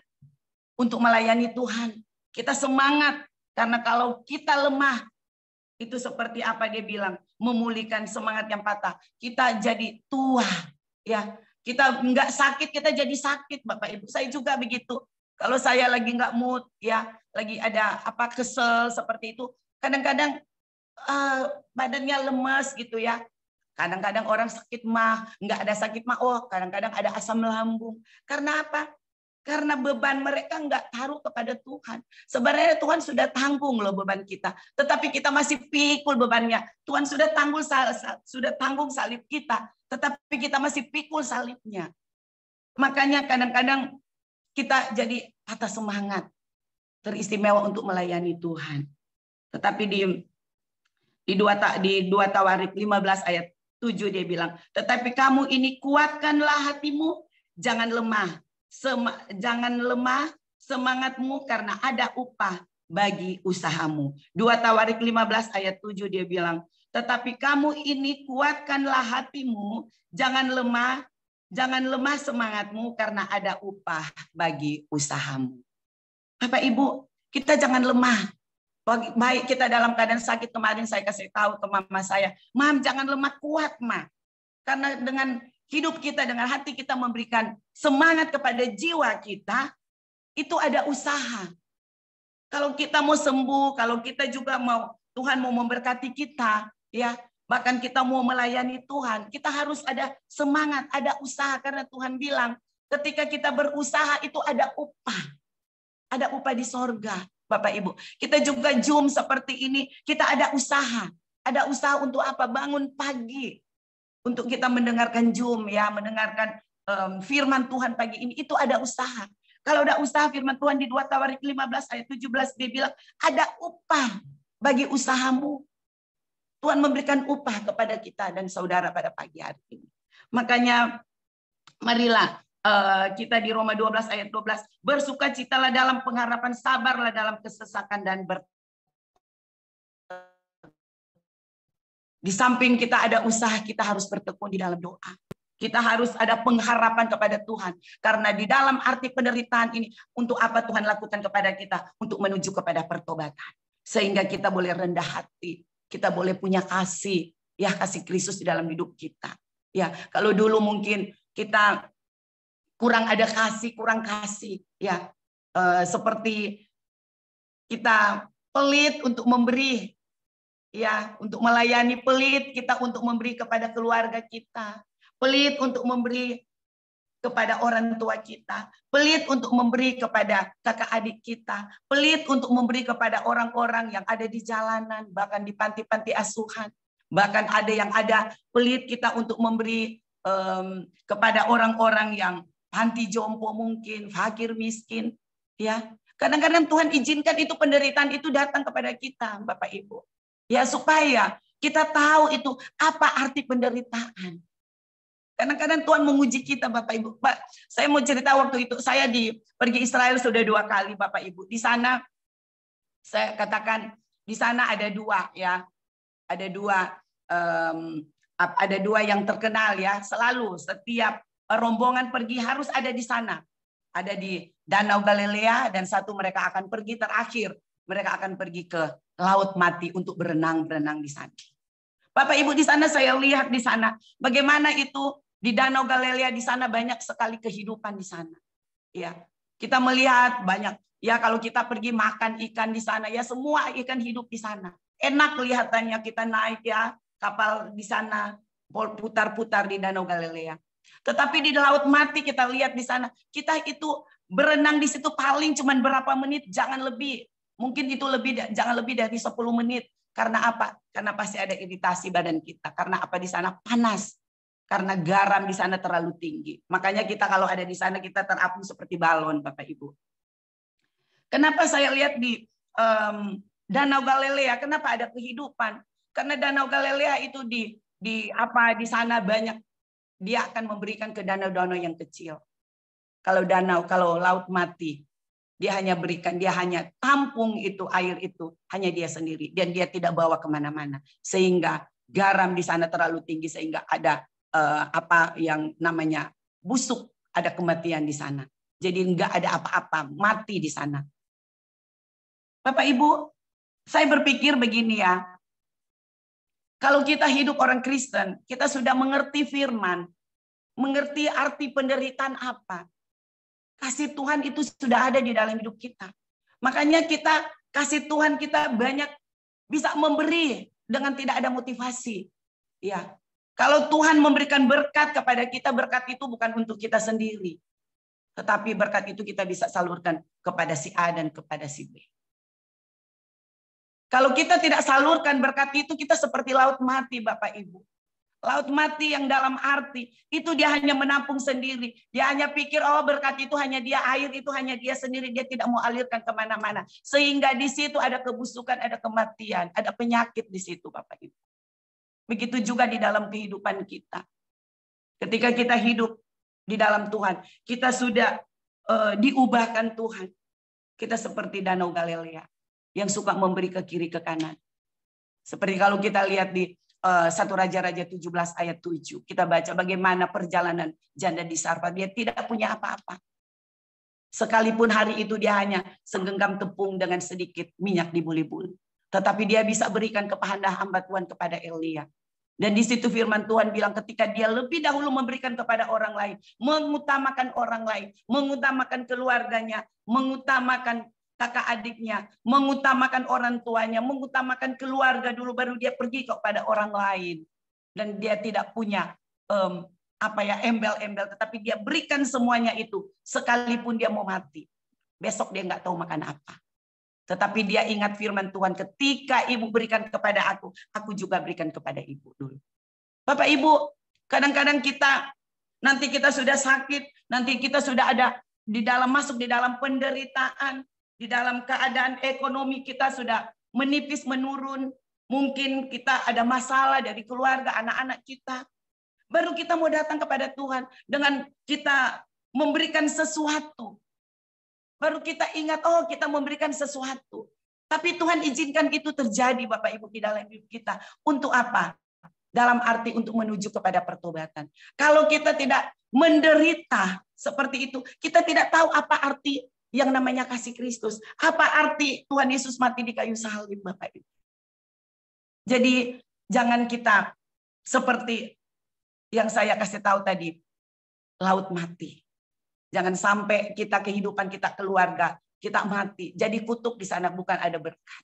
untuk melayani Tuhan. Kita semangat, karena kalau kita lemah, itu seperti apa dia bilang, memulihkan semangat yang patah. Kita jadi tua, ya. Kita nggak sakit, kita jadi sakit, Bapak Ibu. Saya juga begitu. Kalau saya lagi nggak mood, ya, lagi ada apa kesel seperti itu, kadang-kadang badannya lemes gitu ya. Kadang-kadang orang sakit mah, nggak ada sakit mah, oh kadang-kadang ada asam lambung. Karena apa? Karena beban mereka nggak taruh kepada Tuhan. Sebenarnya Tuhan sudah tanggung loh beban kita, tetapi kita masih pikul bebannya. Tuhan sudah tanggung salib kita, tetapi kita masih pikul salibnya. Makanya kadang-kadang kita jadi patah semangat, teristimewa untuk melayani Tuhan. Tetapi di 2 Tawarik 15 ayat 7 dia bilang, tetapi kamu ini kuatkanlah hatimu, jangan lemah. Jangan lemah semangatmu karena ada upah bagi usahamu. 2 Tawarik 15 ayat 7 dia bilang, tetapi kamu ini kuatkanlah hatimu, jangan lemah semangatmu karena ada upah bagi usahamu. Bapak Ibu, kita jangan lemah. Baik kita dalam keadaan sakit, kemarin saya kasih tahu ke mama saya, Mam jangan lemah, kuat Ma. Karena dengan hidup kita, dengan hati kita memberikan semangat kepada jiwa kita, itu ada usaha. Kalau kita mau sembuh, kalau kita juga mau, Tuhan mau memberkati kita, ya, bahkan kita mau melayani Tuhan, kita harus ada semangat, ada usaha. Karena Tuhan bilang, ketika kita berusaha itu ada upah. Ada upah di sorga, Bapak Ibu. Kita juga Zoom seperti ini, kita ada usaha. Ada usaha untuk apa? Bangun pagi. Untuk kita mendengarkan Zoom, ya, mendengarkan firman Tuhan pagi ini, itu ada usaha. Kalau ada usaha firman Tuhan di 2 Tawarik 15 ayat 17, dia bilang, ada upah bagi usahamu. Tuhan memberikan upah kepada kita dan saudara pada pagi hari ini. Makanya marilah kita di Roma 12 ayat 12, bersukacitalah dalam pengharapan, sabarlah dalam kesesakan dan di samping kita ada usaha, kita harus bertekun di dalam doa. Kita harus ada pengharapan kepada Tuhan. Karena di dalam arti penderitaan ini, untuk apa Tuhan lakukan kepada kita? Untuk menuju kepada pertobatan. Sehingga kita boleh rendah hati. Kita boleh punya kasih. Ya, kasih Kristus di dalam hidup kita. Ya, kalau dulu mungkin kita kurang ada kasih, kurang kasih. Ya, seperti kita pelit untuk memberi. Ya, untuk melayani, pelit kita untuk memberi kepada keluarga kita, pelit untuk memberi kepada orang tua kita, pelit untuk memberi kepada kakak adik kita, pelit untuk memberi kepada orang-orang yang ada di jalanan, bahkan di panti-panti asuhan, bahkan ada yang ada pelit kita untuk memberi kepada orang-orang yang panti jompo mungkin, fakir miskin, ya. Kadang-kadang Tuhan izinkan itu penderitaan itu datang kepada kita, Bapak Ibu. Ya, supaya kita tahu itu apa arti penderitaan. Kadang-kadang Tuhan menguji kita, Bapak Ibu. Pak, saya mau cerita waktu itu saya pergi Israel sudah 2 kali, Bapak Ibu. Di sana saya katakan di sana ada 2 ya, ada dua yang terkenal ya. Selalu setiap rombongan pergi harus ada di sana. Ada di Danau Galilea dan satu mereka akan pergi terakhir. Mereka akan pergi ke Laut Mati untuk berenang di sana. Bapak Ibu, di sana saya lihat di sana bagaimana itu di Danau Galilea, di sana banyak sekali kehidupan di sana. Ya, kita melihat banyak. Ya, kalau kita pergi makan ikan di sana, ya semua ikan hidup di sana. Enak kelihatannya kita naik ya kapal di sana, putar-putar di Danau Galilea. Tetapi di Laut Mati kita lihat di sana, kita itu berenang di situ paling cuman berapa menit, jangan lebih. Mungkin itu jangan lebih dari 10 menit. Karena apa? Karena pasti ada iritasi badan kita. Karena apa? Di sana panas. Karena garam di sana terlalu tinggi. Makanya kita kalau ada di sana kita terapung seperti balon, Bapak Ibu. Kenapa saya lihat di Danau Galilea? Kenapa ada kehidupan? Karena Danau Galilea itu di sana banyak, dia akan memberikan ke danau-danau yang kecil. Kalau Laut Mati, Dia hanya berikan, dia hanya tampung itu air itu, hanya dia sendiri. Dan dia tidak bawa kemana-mana. Sehingga garam di sana terlalu tinggi, sehingga ada apa yang namanya busuk, ada kematian di sana. Jadi enggak ada apa-apa, mati di sana. Bapak Ibu, saya berpikir begini ya. Kalau kita hidup orang Kristen, kita sudah mengerti firman, mengerti arti penderitaan apa. Kasih Tuhan itu sudah ada di dalam hidup kita. Makanya kita kasih Tuhan kita banyak bisa memberi dengan tidak ada motivasi. Ya. Kalau Tuhan memberikan berkat kepada kita, berkat itu bukan untuk kita sendiri. Tetapi berkat itu kita bisa salurkan kepada si A dan kepada si B. Kalau kita tidak salurkan berkat itu, kita seperti laut mati, Bapak Ibu. Laut mati yang dalam arti, itu dia hanya menampung sendiri. Dia hanya pikir, oh berkat itu hanya dia, air itu hanya dia sendiri. Dia tidak mau alirkan kemana-mana. Sehingga di situ ada kebusukan, ada kematian, ada penyakit di situ, Bapak Ibu. Begitu juga di dalam kehidupan kita. Ketika kita hidup di dalam Tuhan, kita sudah diubahkan Tuhan. Kita seperti Danau Galilea yang suka memberi ke kiri ke kanan. Seperti kalau kita lihat di 1 Raja-Raja 17 ayat 7. Kita baca bagaimana perjalanan janda di Sarfat. Dia tidak punya apa-apa. Sekalipun hari itu dia hanya segenggam tepung dengan sedikit minyak di buli-buli. Tetapi dia bisa berikan kepada hamba Tuhan, kepada Elia. Dan di situ firman Tuhan bilang ketika dia lebih dahulu memberikan kepada orang lain. Mengutamakan orang lain. Mengutamakan keluarganya. Mengutamakan kakak adiknya, mengutamakan orang tuanya, mengutamakan keluarga dulu, baru dia pergi kepada orang lain. Dan dia tidak punya embel-embel, tetapi dia berikan semuanya itu, sekalipun dia mau mati. Besok dia nggak tahu makan apa. Tetapi dia ingat firman Tuhan, ketika ibu berikan kepada aku juga berikan kepada ibu dulu. Bapak Ibu, kadang-kadang nanti kita sudah sakit, nanti kita sudah ada masuk di dalam penderitaan. Di dalam keadaan ekonomi kita sudah menipis, menurun. Mungkin kita ada masalah dari keluarga, anak-anak kita. Baru kita mau datang kepada Tuhan dengan kita memberikan sesuatu. Baru kita ingat, oh kita memberikan sesuatu. Tapi Tuhan izinkan itu terjadi Bapak Ibu di dalam hidup kita. Untuk apa? Dalam arti untuk menuju kepada pertobatan. Kalau kita tidak menderita seperti itu, kita tidak tahu apa arti yang namanya kasih Kristus. Apa arti Tuhan Yesus mati di kayu salib, Bapak Ibu? Jadi jangan kita seperti yang saya kasih tahu tadi, laut mati. Jangan sampai kita kehidupan kita keluarga, kita mati. Jadi kutuk di sana, bukan ada berkat.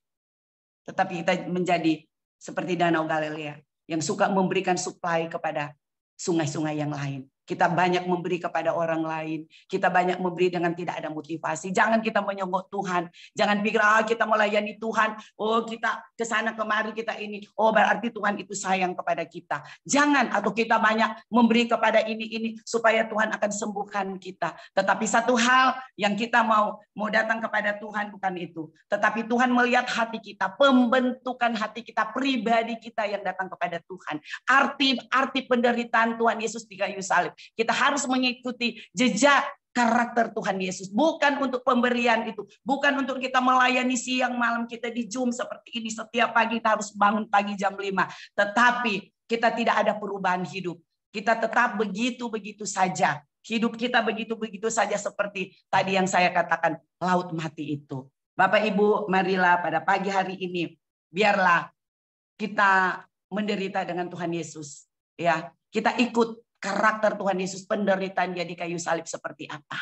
Tetapi kita menjadi seperti Danau Galilea yang suka memberikan suplai kepada sungai-sungai yang lain. Kita banyak memberi kepada orang lain. Kita banyak memberi dengan tidak ada motivasi. Jangan kita menyogok Tuhan. Jangan pikir kita melayani Tuhan. Oh kita ke sana kemari kita ini. Oh berarti Tuhan itu sayang kepada kita. Jangan, atau kita banyak memberi kepada ini supaya Tuhan akan sembuhkan kita. Tetapi satu hal yang kita mau datang kepada Tuhan bukan itu. Tetapi Tuhan melihat hati kita, pembentukan hati kita, pribadi kita yang datang kepada Tuhan. Arti penderitaan Tuhan Yesus di kayu salib. Kita harus mengikuti jejak karakter Tuhan Yesus. Bukan untuk pemberian itu. Bukan untuk kita melayani siang malam kita di Zoom seperti ini. Setiap pagi kita harus bangun pagi jam 5. Tetapi kita tidak ada perubahan hidup. Kita tetap begitu-begitu saja. Hidup kita begitu-begitu saja seperti tadi yang saya katakan. Laut mati itu. Bapak Ibu, marilah pada pagi hari ini. Biarlah kita menderita dengan Tuhan Yesus. Ya, kita ikut karakter Tuhan Yesus, penderitaan dia di kayu salib seperti apa.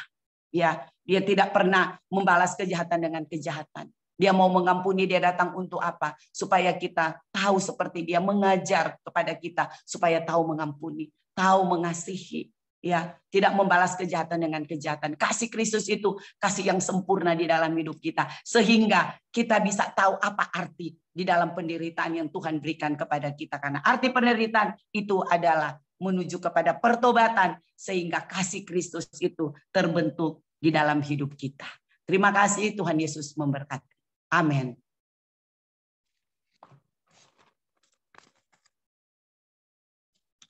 Ya, dia tidak pernah membalas kejahatan dengan kejahatan. Dia mau mengampuni, dia datang untuk apa? Supaya kita tahu seperti dia, mengajar kepada kita supaya tahu mengampuni, tahu mengasihi, ya, tidak membalas kejahatan dengan kejahatan. Kasih Kristus itu kasih yang sempurna di dalam hidup kita, sehingga kita bisa tahu apa arti di dalam penderitaan yang Tuhan berikan kepada kita. Karena arti penderitaan itu adalah menuju kepada pertobatan, sehingga kasih Kristus itu terbentuk di dalam hidup kita. Terima kasih, Tuhan Yesus memberkati. Amin.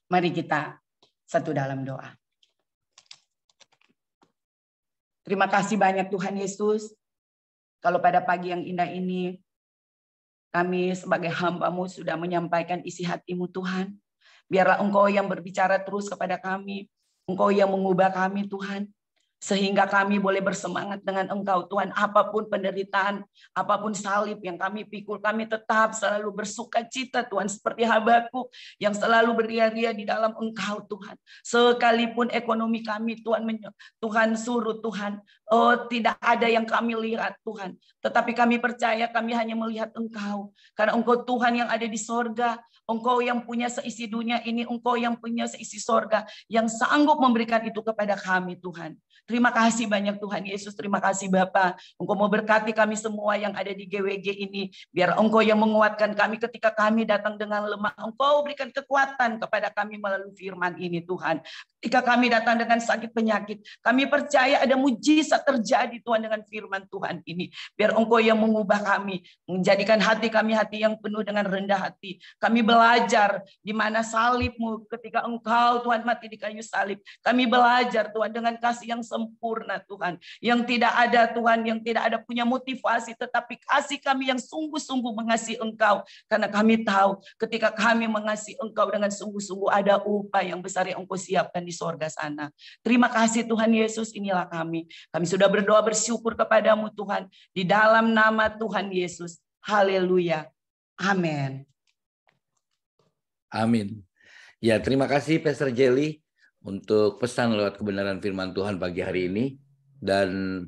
Mari kita satu dalam doa. Terima kasih banyak Tuhan Yesus. Kalau pada pagi yang indah ini, kami sebagai hamba-Mu sudah menyampaikan isi hati-Mu Tuhan. Biarlah Engkau yang berbicara terus kepada kami. Engkau yang mengubah kami Tuhan. Sehingga kami boleh bersemangat dengan Engkau Tuhan. Apapun penderitaan, apapun salib yang kami pikul, kami tetap selalu bersuka cita Tuhan. Seperti Habakuk yang selalu beria-ria di dalam Engkau Tuhan. Sekalipun ekonomi kami Tuhan suruh Tuhan. Oh, tidak ada yang kami lihat Tuhan. Tetapi kami percaya kami hanya melihat Engkau. Karena Engkau Tuhan yang ada di sorga. Engkau yang punya seisi dunia ini. Engkau yang punya seisi sorga. Yang sanggup memberikan itu kepada kami Tuhan. Terima kasih banyak Tuhan Yesus. Terima kasih Bapa. Engkau mau berkati kami semua yang ada di GWG ini. Biar Engkau yang menguatkan kami ketika kami datang dengan lemah. Engkau berikan kekuatan kepada kami melalui firman ini Tuhan. Ketika kami datang dengan sakit penyakit, kami percaya ada mujizat terjadi Tuhan dengan firman Tuhan ini. Biar Engkau yang mengubah kami. Menjadikan hati kami hati yang penuh dengan rendah hati. Kami belajar di mana salib-Mu ketika Engkau Tuhan mati di kayu salib. Kami belajar Tuhan dengan kasih yang sempurna Tuhan, yang tidak ada Tuhan, yang tidak ada punya motivasi, tetapi kasih kami yang sungguh-sungguh mengasihi Engkau, karena kami tahu ketika kami mengasihi Engkau dengan sungguh-sungguh ada upah yang besar yang Engkau siapkan di sorga sana. Terima kasih Tuhan Yesus, inilah kami sudah berdoa bersyukur kepadamu Tuhan, di dalam nama Tuhan Yesus. Haleluya, amin. Amin. Ya, terima kasih Pastor Jelly untuk pesan lewat kebenaran firman Tuhan pagi hari ini. Dan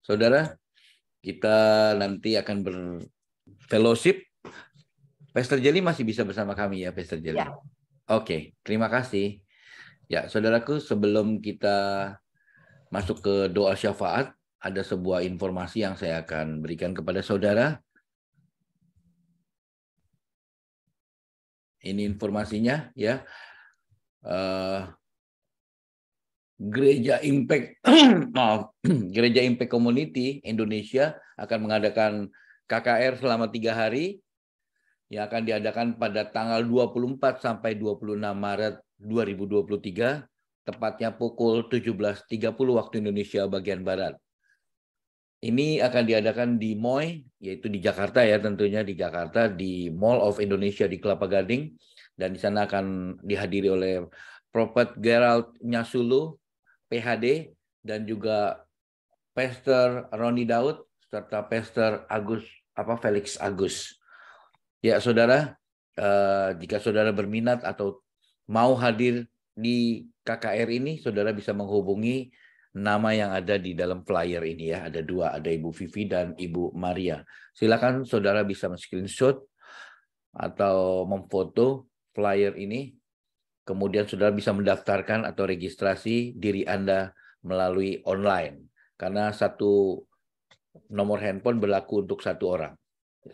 saudara, kita nanti akan berfellowship. Pastor Jelly masih bisa bersama kami ya, Pastor Jelly? Ya. Oke, terima kasih. Ya, saudaraku, sebelum kita masuk ke doa syafaat, ada sebuah informasi yang saya akan berikan kepada saudara. Ini informasinya ya. Gereja Impact Gereja Impact Community Indonesia akan mengadakan KKR selama 3 hari yang akan diadakan pada tanggal 24 sampai 26 Maret 2023, tepatnya pukul 17.30 waktu Indonesia bagian Barat. Ini akan diadakan di MOI, yaitu di Jakarta ya, tentunya di Jakarta, di Mall of Indonesia di Kelapa Gading, dan di sana akan dihadiri oleh Prophet Gerald Nyasulu, PhD, dan juga Pastor Roni Daud serta Pastor Felix Agus. Ya saudara, jika saudara berminat atau mau hadir di KKR ini, saudara bisa menghubungi nama yang ada di dalam flyer ini ya. Ada 2, ada Ibu Vivi dan Ibu Maria. Silakan saudara bisa men-screenshot atau memfoto flyer ini. Kemudian saudara bisa mendaftarkan atau registrasi diri Anda melalui online. Karena satu nomor handphone berlaku untuk 1 orang.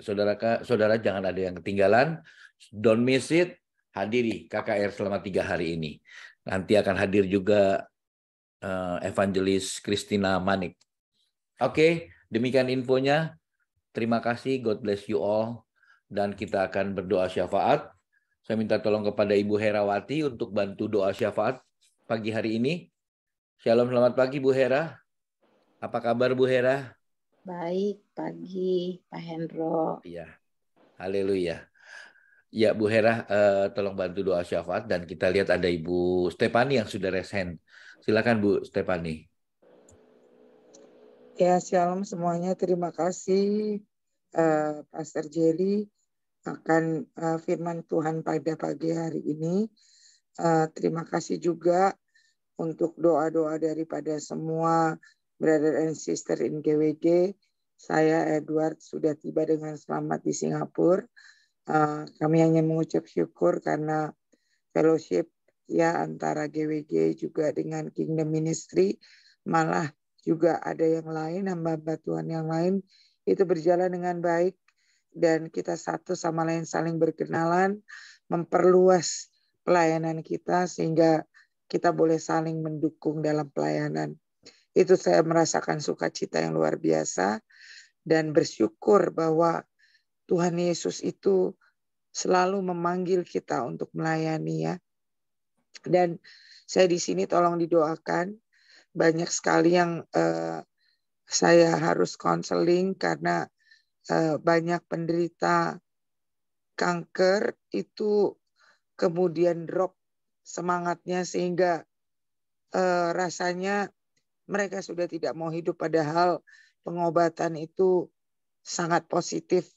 Saudara jangan ada yang ketinggalan. Don't miss it. Hadiri KKR selama 3 hari ini. Nanti akan hadir juga Evangelis Christina Manik. Oke, demikian infonya. Terima kasih. God bless you all. Dan kita akan berdoa syafaat. Saya minta tolong kepada Ibu Herawati untuk bantu doa syafaat pagi hari ini. Shalom, selamat pagi Bu Hera. Apa kabar Bu Hera? Baik, pagi Pak Hendro. Iya, haleluya. Ya Bu Hera, tolong bantu doa syafaat. Dan kita lihat ada Ibu Stefani yang sudah raise hand. Silakan Bu Stefani. Ya, shalom semuanya. Terima kasih Pastor Jelly akan firman Tuhan pada pagi hari ini. Terima kasih juga untuk doa-doa daripada semua brother and sister in GWG. Saya Edward sudah tiba dengan selamat di Singapura. Kami hanya mengucap syukur karena fellowship ya antara GWG juga dengan Kingdom Ministry, malah juga ada yang lain, hamba-hamba Tuhan yang lain itu berjalan dengan baik. Dan kita satu sama lain saling berkenalan, memperluas pelayanan kita sehingga kita boleh saling mendukung dalam pelayanan. Itu saya merasakan sukacita yang luar biasa dan bersyukur bahwa Tuhan Yesus itu selalu memanggil kita untuk melayani ya. Dan saya di sini tolong didoakan banyak sekali yang saya harus konseling karena banyak penderita kanker itu kemudian drop semangatnya sehingga rasanya mereka sudah tidak mau hidup, padahal pengobatan itu sangat positif.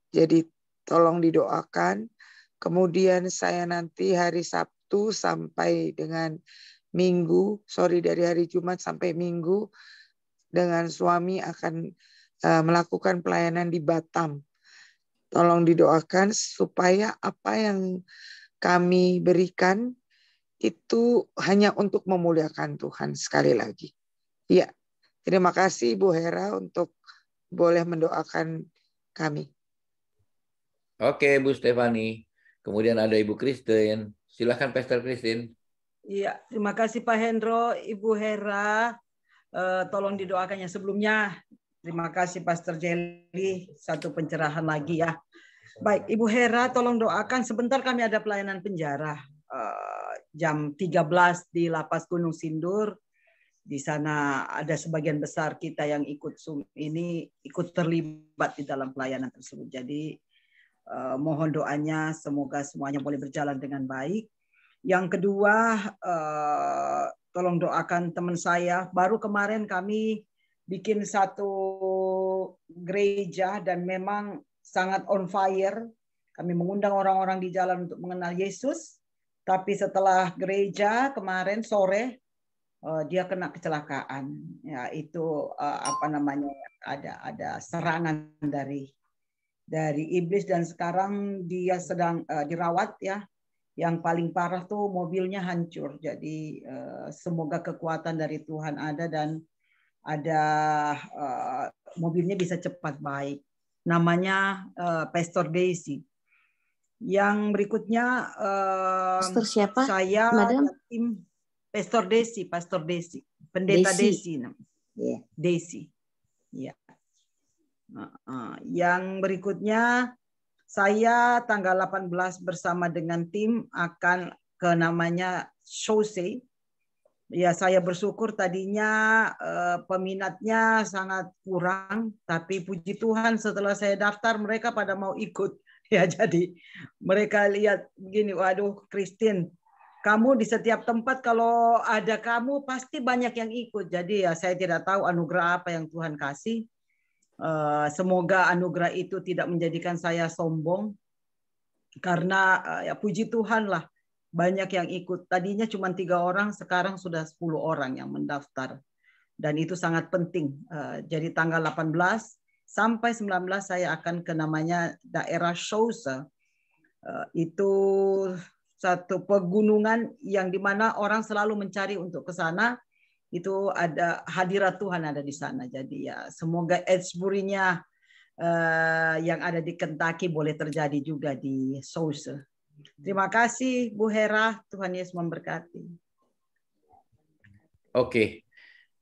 Jadi tolong didoakan. Kemudian saya nanti hari Sabtu sampai dengan Minggu, dari hari Jumat sampai Minggu dengan suami akan melakukan pelayanan di Batam. Tolong didoakan supaya apa yang kami berikan itu hanya untuk memuliakan Tuhan sekali lagi. Ya, terima kasih Bu Hera untuk boleh mendoakan kami. Oke, Bu Stefani. Kemudian ada Ibu Kristen. Silakan Pastor Kristen. Iya, terima kasih Pak Hendro, Ibu Hera. Tolong didoakannya sebelumnya. Terima kasih Pastor Jelly. Satu pencerahan lagi ya. Baik, Ibu Hera, tolong doakan. Sebentar kami ada pelayanan penjara. Jam 13 di Lapas Gunung Sindur. Di sana ada sebagian besar kita yang ikut Zoom ini ikut terlibat di dalam pelayanan tersebut. Jadi mohon doanya semoga semuanya boleh berjalan dengan baik. Yang kedua, tolong doakan teman saya. Baru kemarin kami bikin satu gereja dan memang sangat on fire. Kami mengundang orang-orang di jalan untuk mengenal Yesus. Tapi setelah gereja kemarin sore, dia kena kecelakaan. Ya, itu ada serangan dari iblis dan sekarang dia sedang dirawat ya. Yang paling parah tuh mobilnya hancur. Jadi semoga kekuatan dari Tuhan ada dan ada mobilnya bisa cepat baik. Namanya Pastor Daisy. Yang berikutnya Pastor siapa? Saya Madam? tim Pastor Daisy, Pendeta Daisy. Yeah. Daisy. Ya. Yang berikutnya saya tanggal 18 bersama dengan tim akan ke namanya Shose. Ya, saya bersyukur tadinya peminatnya sangat kurang, tapi puji Tuhan setelah saya daftar mereka pada mau ikut. Ya, jadi mereka lihat begini, waduh Christine, kamu di setiap tempat kalau ada kamu pasti banyak yang ikut. Jadi ya saya tidak tahu anugerah apa yang Tuhan kasih. Semoga anugerah itu tidak menjadikan saya sombong. Karena ya puji Tuhan lah banyak yang ikut. Tadinya cuma 3 orang, sekarang sudah 10 orang yang mendaftar. Dan itu sangat penting. Jadi tanggal 18 sampai 19 saya akan ke namanya daerah Shose. Itu satu pegunungan yang dimana orang selalu mencari untuk ke sana. Itu ada hadirat Tuhan ada di sana. Jadi ya semoga Edgebury-nya yang ada di Kentucky boleh terjadi juga di Shose. Terima kasih Bu Hera. Tuhan Yesus memberkati. Oke.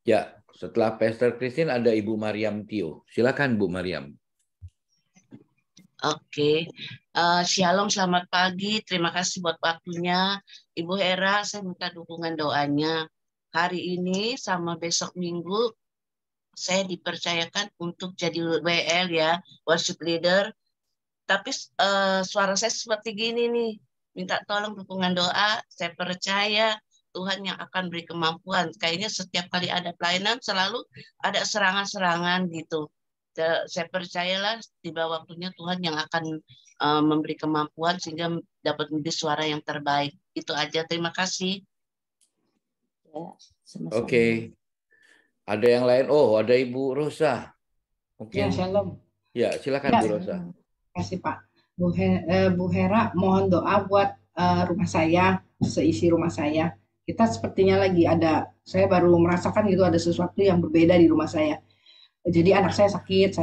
Ya, setelah Pastor Christine ada Ibu Mariam Tio. Silakan Bu Mariam. Oke. Shalom, selamat pagi. Terima kasih buat waktunya. Ibu Hera, saya minta dukungan doanya. Hari ini sama besok Minggu saya dipercayakan untuk jadi WL ya, worship leader. Tapi suara saya seperti gini nih. Minta tolong dukungan doa. Saya percaya Tuhan yang akan beri kemampuan. Kayaknya setiap kali ada pelayanan selalu ada serangan-serangan gitu. Saya percayalah tiba waktunya Tuhan yang akan memberi kemampuan sehingga dapat menjadi suara yang terbaik. Itu aja. Terima kasih. Ya, Oke. Ada yang lain? Oh, ada Ibu Rosa. Mungkin. Ya, shalom. Ya, silakan Bu Rosa. Terima kasih Pak. Bu Hera, mohon doa buat rumah saya, seisi rumah saya. Kita sepertinya lagi saya baru merasakan gitu ada sesuatu yang berbeda di rumah saya. Jadi anak saya sakit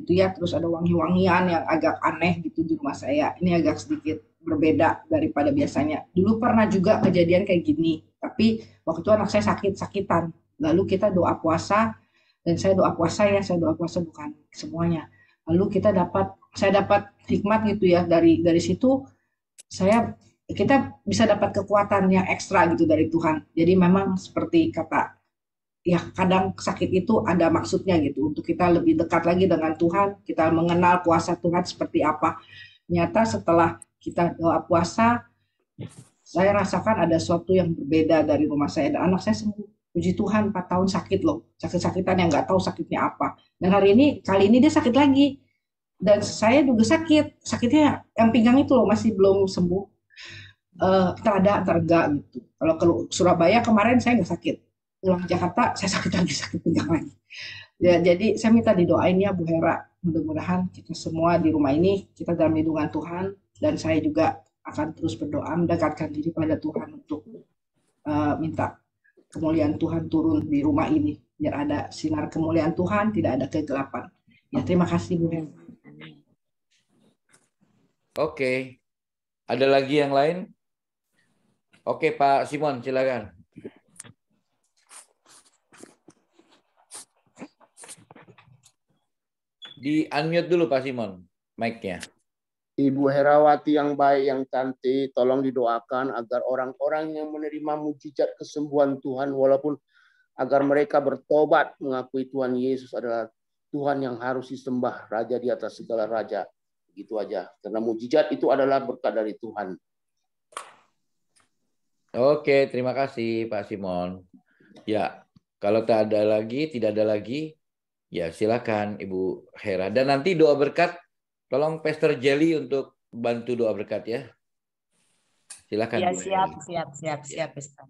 gitu ya, terus ada wangi-wangian yang agak aneh gitu di rumah saya. Ini agak sedikit berbeda daripada biasanya. Dulu pernah juga kejadian kayak gini, tapi waktu itu anak saya sakitan. Lalu kita doa puasa, dan saya doa puasa bukan semuanya. Lalu saya dapat hikmat gitu ya, dari situ kita bisa dapat kekuatan yang ekstra gitu dari Tuhan. Jadi memang seperti kata ya kadang sakit itu ada maksudnya gitu untuk kita lebih dekat lagi dengan Tuhan, kita mengenal kuasa Tuhan seperti apa. Ternyata setelah kita doa puasa, saya rasakan ada sesuatu yang berbeda dari rumah saya dan anak saya sembuh. Puji Tuhan, 4 tahun sakit loh, sakit-sakitan yang nggak tahu sakitnya apa. Dan kali ini dia sakit lagi. Dan saya juga sakitnya yang pinggang itu loh masih belum sembuh. Terada gitu. Kalau ke Surabaya kemarin saya nggak sakit, pulang Jakarta saya sakit pinggang lagi. Ya, jadi saya minta didoain ya Bu Hera, mudah-mudahan kita semua di rumah ini kita dalam lindungan Tuhan, dan saya juga akan terus berdoa mendekatkan diri pada Tuhan untuk minta kemuliaan Tuhan turun di rumah ini, biar ada sinar kemuliaan Tuhan, tidak ada kegelapan. Ya, terima kasih Bu Hera. Oke. Ada lagi yang lain? Oke, Pak Simon, silakan. Di unmute dulu Pak Simon, mic-nya. Ibu Herawati yang baik, yang cantik, tolong didoakan agar orang-orang yang menerima mujizat kesembuhan Tuhan, walaupun agar mereka bertobat, mengakui Tuhan Yesus adalah Tuhan yang harus disembah, Raja di atas segala raja. Begitu aja. Karena mujizat itu adalah berkat dari Tuhan. Oke, terima kasih Pak Simon. Ya, kalau tidak ada lagi, ya silakan Ibu Hera. Dan nanti doa berkat, tolong Pastor Jelly untuk bantu doa berkat ya. Silakan. Ya, Bu siap, Pastor.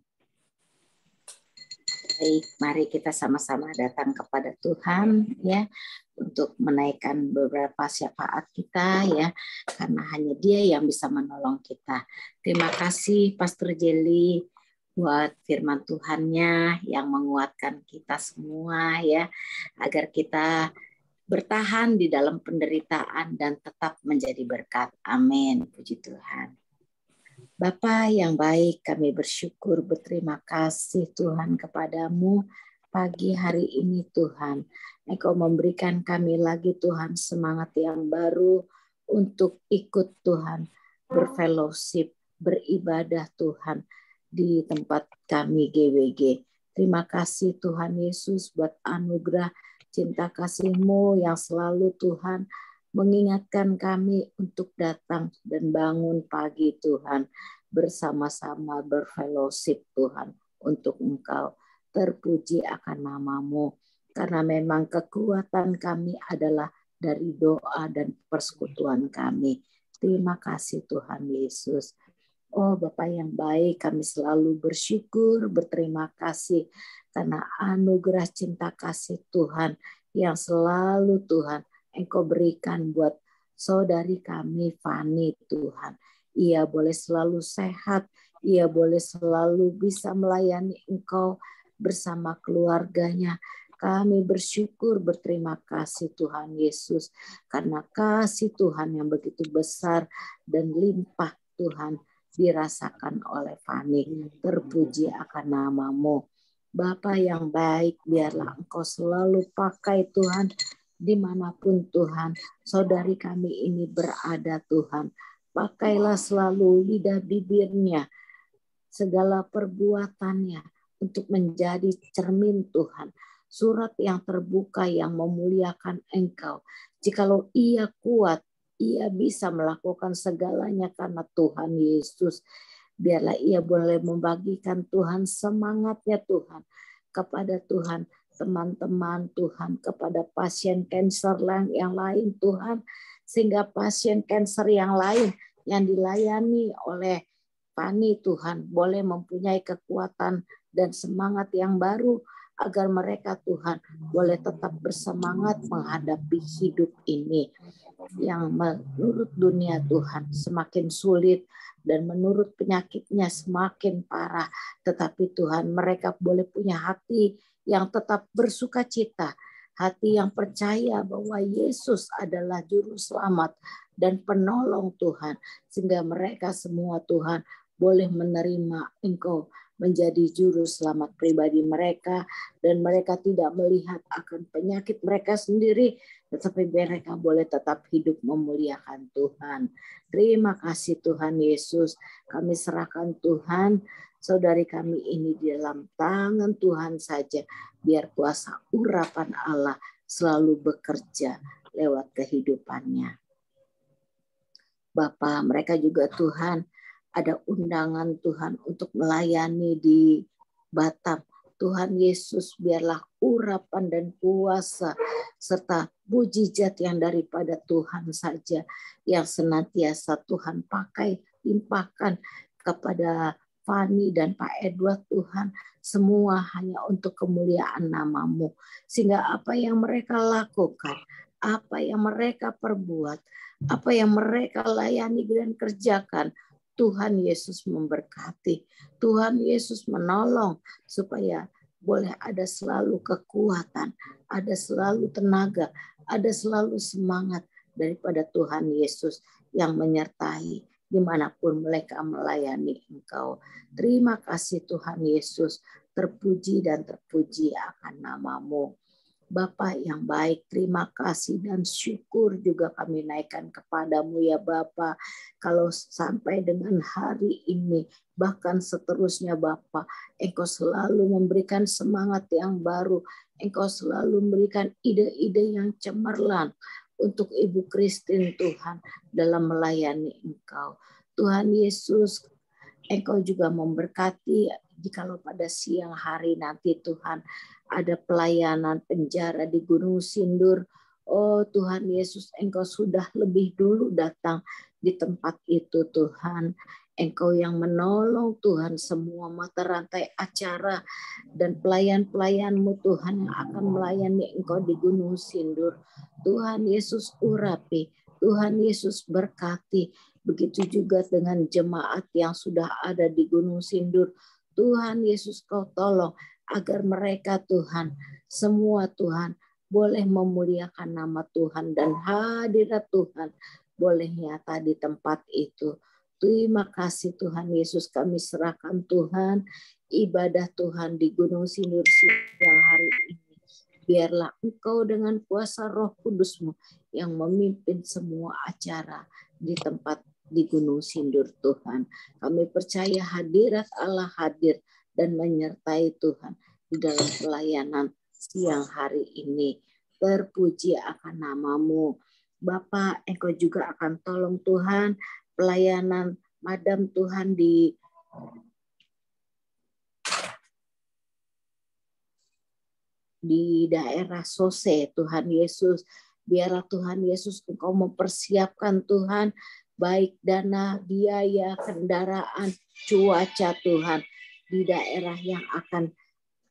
Baik, mari kita sama-sama datang kepada Tuhan ya untuk menaikkan beberapa syafaat kita ya, karena hanya Dia yang bisa menolong kita. Terima kasih Pastor Jelly buat firman Tuhannya yang menguatkan kita semua ya, agar kita bertahan di dalam penderitaan dan tetap menjadi berkat. Amin. Puji Tuhan. Bapa yang baik, kami bersyukur, berterima kasih Tuhan kepadamu pagi hari ini Tuhan. Engkau memberikan kami lagi Tuhan semangat yang baru untuk ikut Tuhan, berfellowship, beribadah Tuhan di tempat kami GWG. Terima kasih Tuhan Yesus buat anugerah cinta kasih-Mu yang selalu Tuhan mengingatkan kami untuk datang dan bangun pagi Tuhan, bersama-sama berfellowship Tuhan untuk Engkau. Terpuji akan nama-Mu, karena memang kekuatan kami adalah dari doa dan persekutuan kami. Terima kasih Tuhan Yesus. Oh Bapa yang baik, kami selalu bersyukur, berterima kasih karena anugerah cinta kasih Tuhan yang selalu Tuhan Engkau berikan buat saudari kami Fani Tuhan. Ia boleh selalu sehat, ia boleh selalu bisa melayani Engkau bersama keluarganya. Kami bersyukur, berterima kasih Tuhan Yesus, karena kasih Tuhan yang begitu besar dan limpah Tuhan dirasakan oleh Fani. Terpuji akan nama-Mu. Bapa yang baik, biarlah Engkau selalu pakai Tuhan, dimanapun Tuhan saudari kami ini berada Tuhan. Pakailah selalu lidah bibirnya, segala perbuatannya untuk menjadi cermin Tuhan, surat yang terbuka yang memuliakan Engkau. Jikalau ia kuat, ia bisa melakukan segalanya karena Tuhan Yesus. Biarlah ia boleh membagikan Tuhan semangatnya Tuhan kepada Tuhan teman-teman Tuhan, kepada pasien kanker yang lain Tuhan, sehingga pasien kanker yang lain yang dilayani oleh Fani Tuhan boleh mempunyai kekuatan dan semangat yang baru, agar mereka Tuhan boleh tetap bersemangat menghadapi hidup ini yang menurut dunia Tuhan semakin sulit dan menurut penyakitnya semakin parah, tetapi Tuhan mereka boleh punya hati yang tetap bersuka cita, hati yang percaya bahwa Yesus adalah juru selamat dan penolong Tuhan, sehingga mereka semua Tuhan boleh menerima Engkau menjadi juru selamat pribadi mereka, dan mereka tidak melihat akan penyakit mereka sendiri, tetapi mereka boleh tetap hidup memuliakan Tuhan. Terima kasih Tuhan Yesus, kami serahkan Tuhan saudari kami ini di dalam tangan Tuhan saja. Biar kuasa urapan Allah selalu bekerja lewat kehidupannya. Bapa, mereka juga Tuhan ada undangan Tuhan untuk melayani di Batam. Tuhan Yesus, biarlah urapan dan kuasa serta mujizat yang daripada Tuhan saja yang senantiasa Tuhan pakai, limpahkan kepada Fani dan Pak Edward Tuhan, semua hanya untuk kemuliaan nama-Mu. Sehingga apa yang mereka lakukan, apa yang mereka perbuat, apa yang mereka layani dan kerjakan, Tuhan Yesus memberkati. Tuhan Yesus menolong supaya boleh ada selalu kekuatan, ada selalu tenaga, ada selalu semangat daripada Tuhan Yesus yang menyertai dimanapun mereka melayani Engkau. Terima kasih Tuhan Yesus, terpuji dan terpuji akan nama-Mu. Bapa yang baik, terima kasih dan syukur juga kami naikkan kepadamu ya Bapa. Kalau sampai dengan hari ini, bahkan seterusnya Bapa, Engkau selalu memberikan semangat yang baru. Engkau selalu memberikan ide-ide yang cemerlang untuk Ibu Christine Tuhan dalam melayani Engkau. Tuhan Yesus, Engkau juga memberkati jikalau pada siang hari nanti Tuhan ada pelayanan penjara di Gunung Sindur. Oh Tuhan Yesus, Engkau sudah lebih dulu datang di tempat itu Tuhan. Engkau yang menolong Tuhan semua mata rantai acara dan pelayan-pelayan-Mu Tuhan yang akan melayani Engkau di Gunung Sindur. Tuhan Yesus urapi, Tuhan Yesus berkati. Begitu juga dengan jemaat yang sudah ada di Gunung Sindur. Tuhan Yesus Kau tolong agar mereka Tuhan, semua Tuhan boleh memuliakan nama Tuhan dan hadirat Tuhan boleh nyata di tempat itu. Terima kasih Tuhan Yesus, kami serahkan Tuhan ibadah Tuhan di Gunung Sindur siang hari ini. Biarlah Engkau dengan kuasa Roh Kudus-Mu yang memimpin semua acara di tempat di Gunung Sindur Tuhan. Kami percaya hadirat Allah hadir dan menyertai Tuhan di dalam pelayanan siang hari ini. Terpuji akan nama-Mu. Bapa, Engkau juga akan tolong Tuhan pelayanan madam Tuhan di daerah Sose, Tuhan Yesus. Biarlah Tuhan Yesus Engkau mempersiapkan Tuhan baik dana, biaya, kendaraan, cuaca Tuhan di daerah yang akan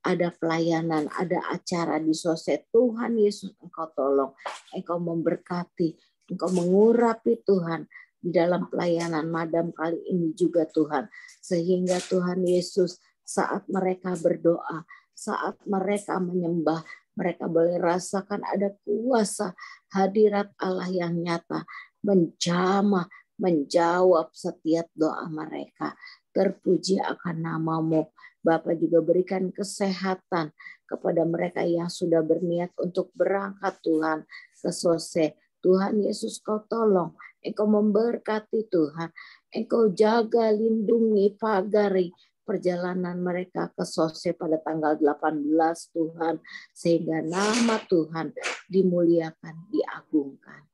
ada pelayanan, ada acara di Sose. Tuhan Yesus Engkau tolong, Engkau memberkati, Engkau mengurapi Tuhan di dalam pelayanan madam kali ini juga Tuhan. Sehingga Tuhan Yesus saat mereka berdoa, saat mereka menyembah, mereka boleh rasakan ada kuasa hadirat Allah yang nyata, menjamah, menjawab setiap doa mereka. Terpuji akan nama-Mu. Bapa juga berikan kesehatan kepada mereka yang sudah berniat untuk berangkat Tuhan ke Sose. Tuhan Yesus Kau tolong, Engkau memberkati Tuhan. Engkau jaga, lindungi, pagari perjalanan mereka ke Sose pada tanggal 18 Tuhan. Sehingga nama Tuhan dimuliakan, diagungkan.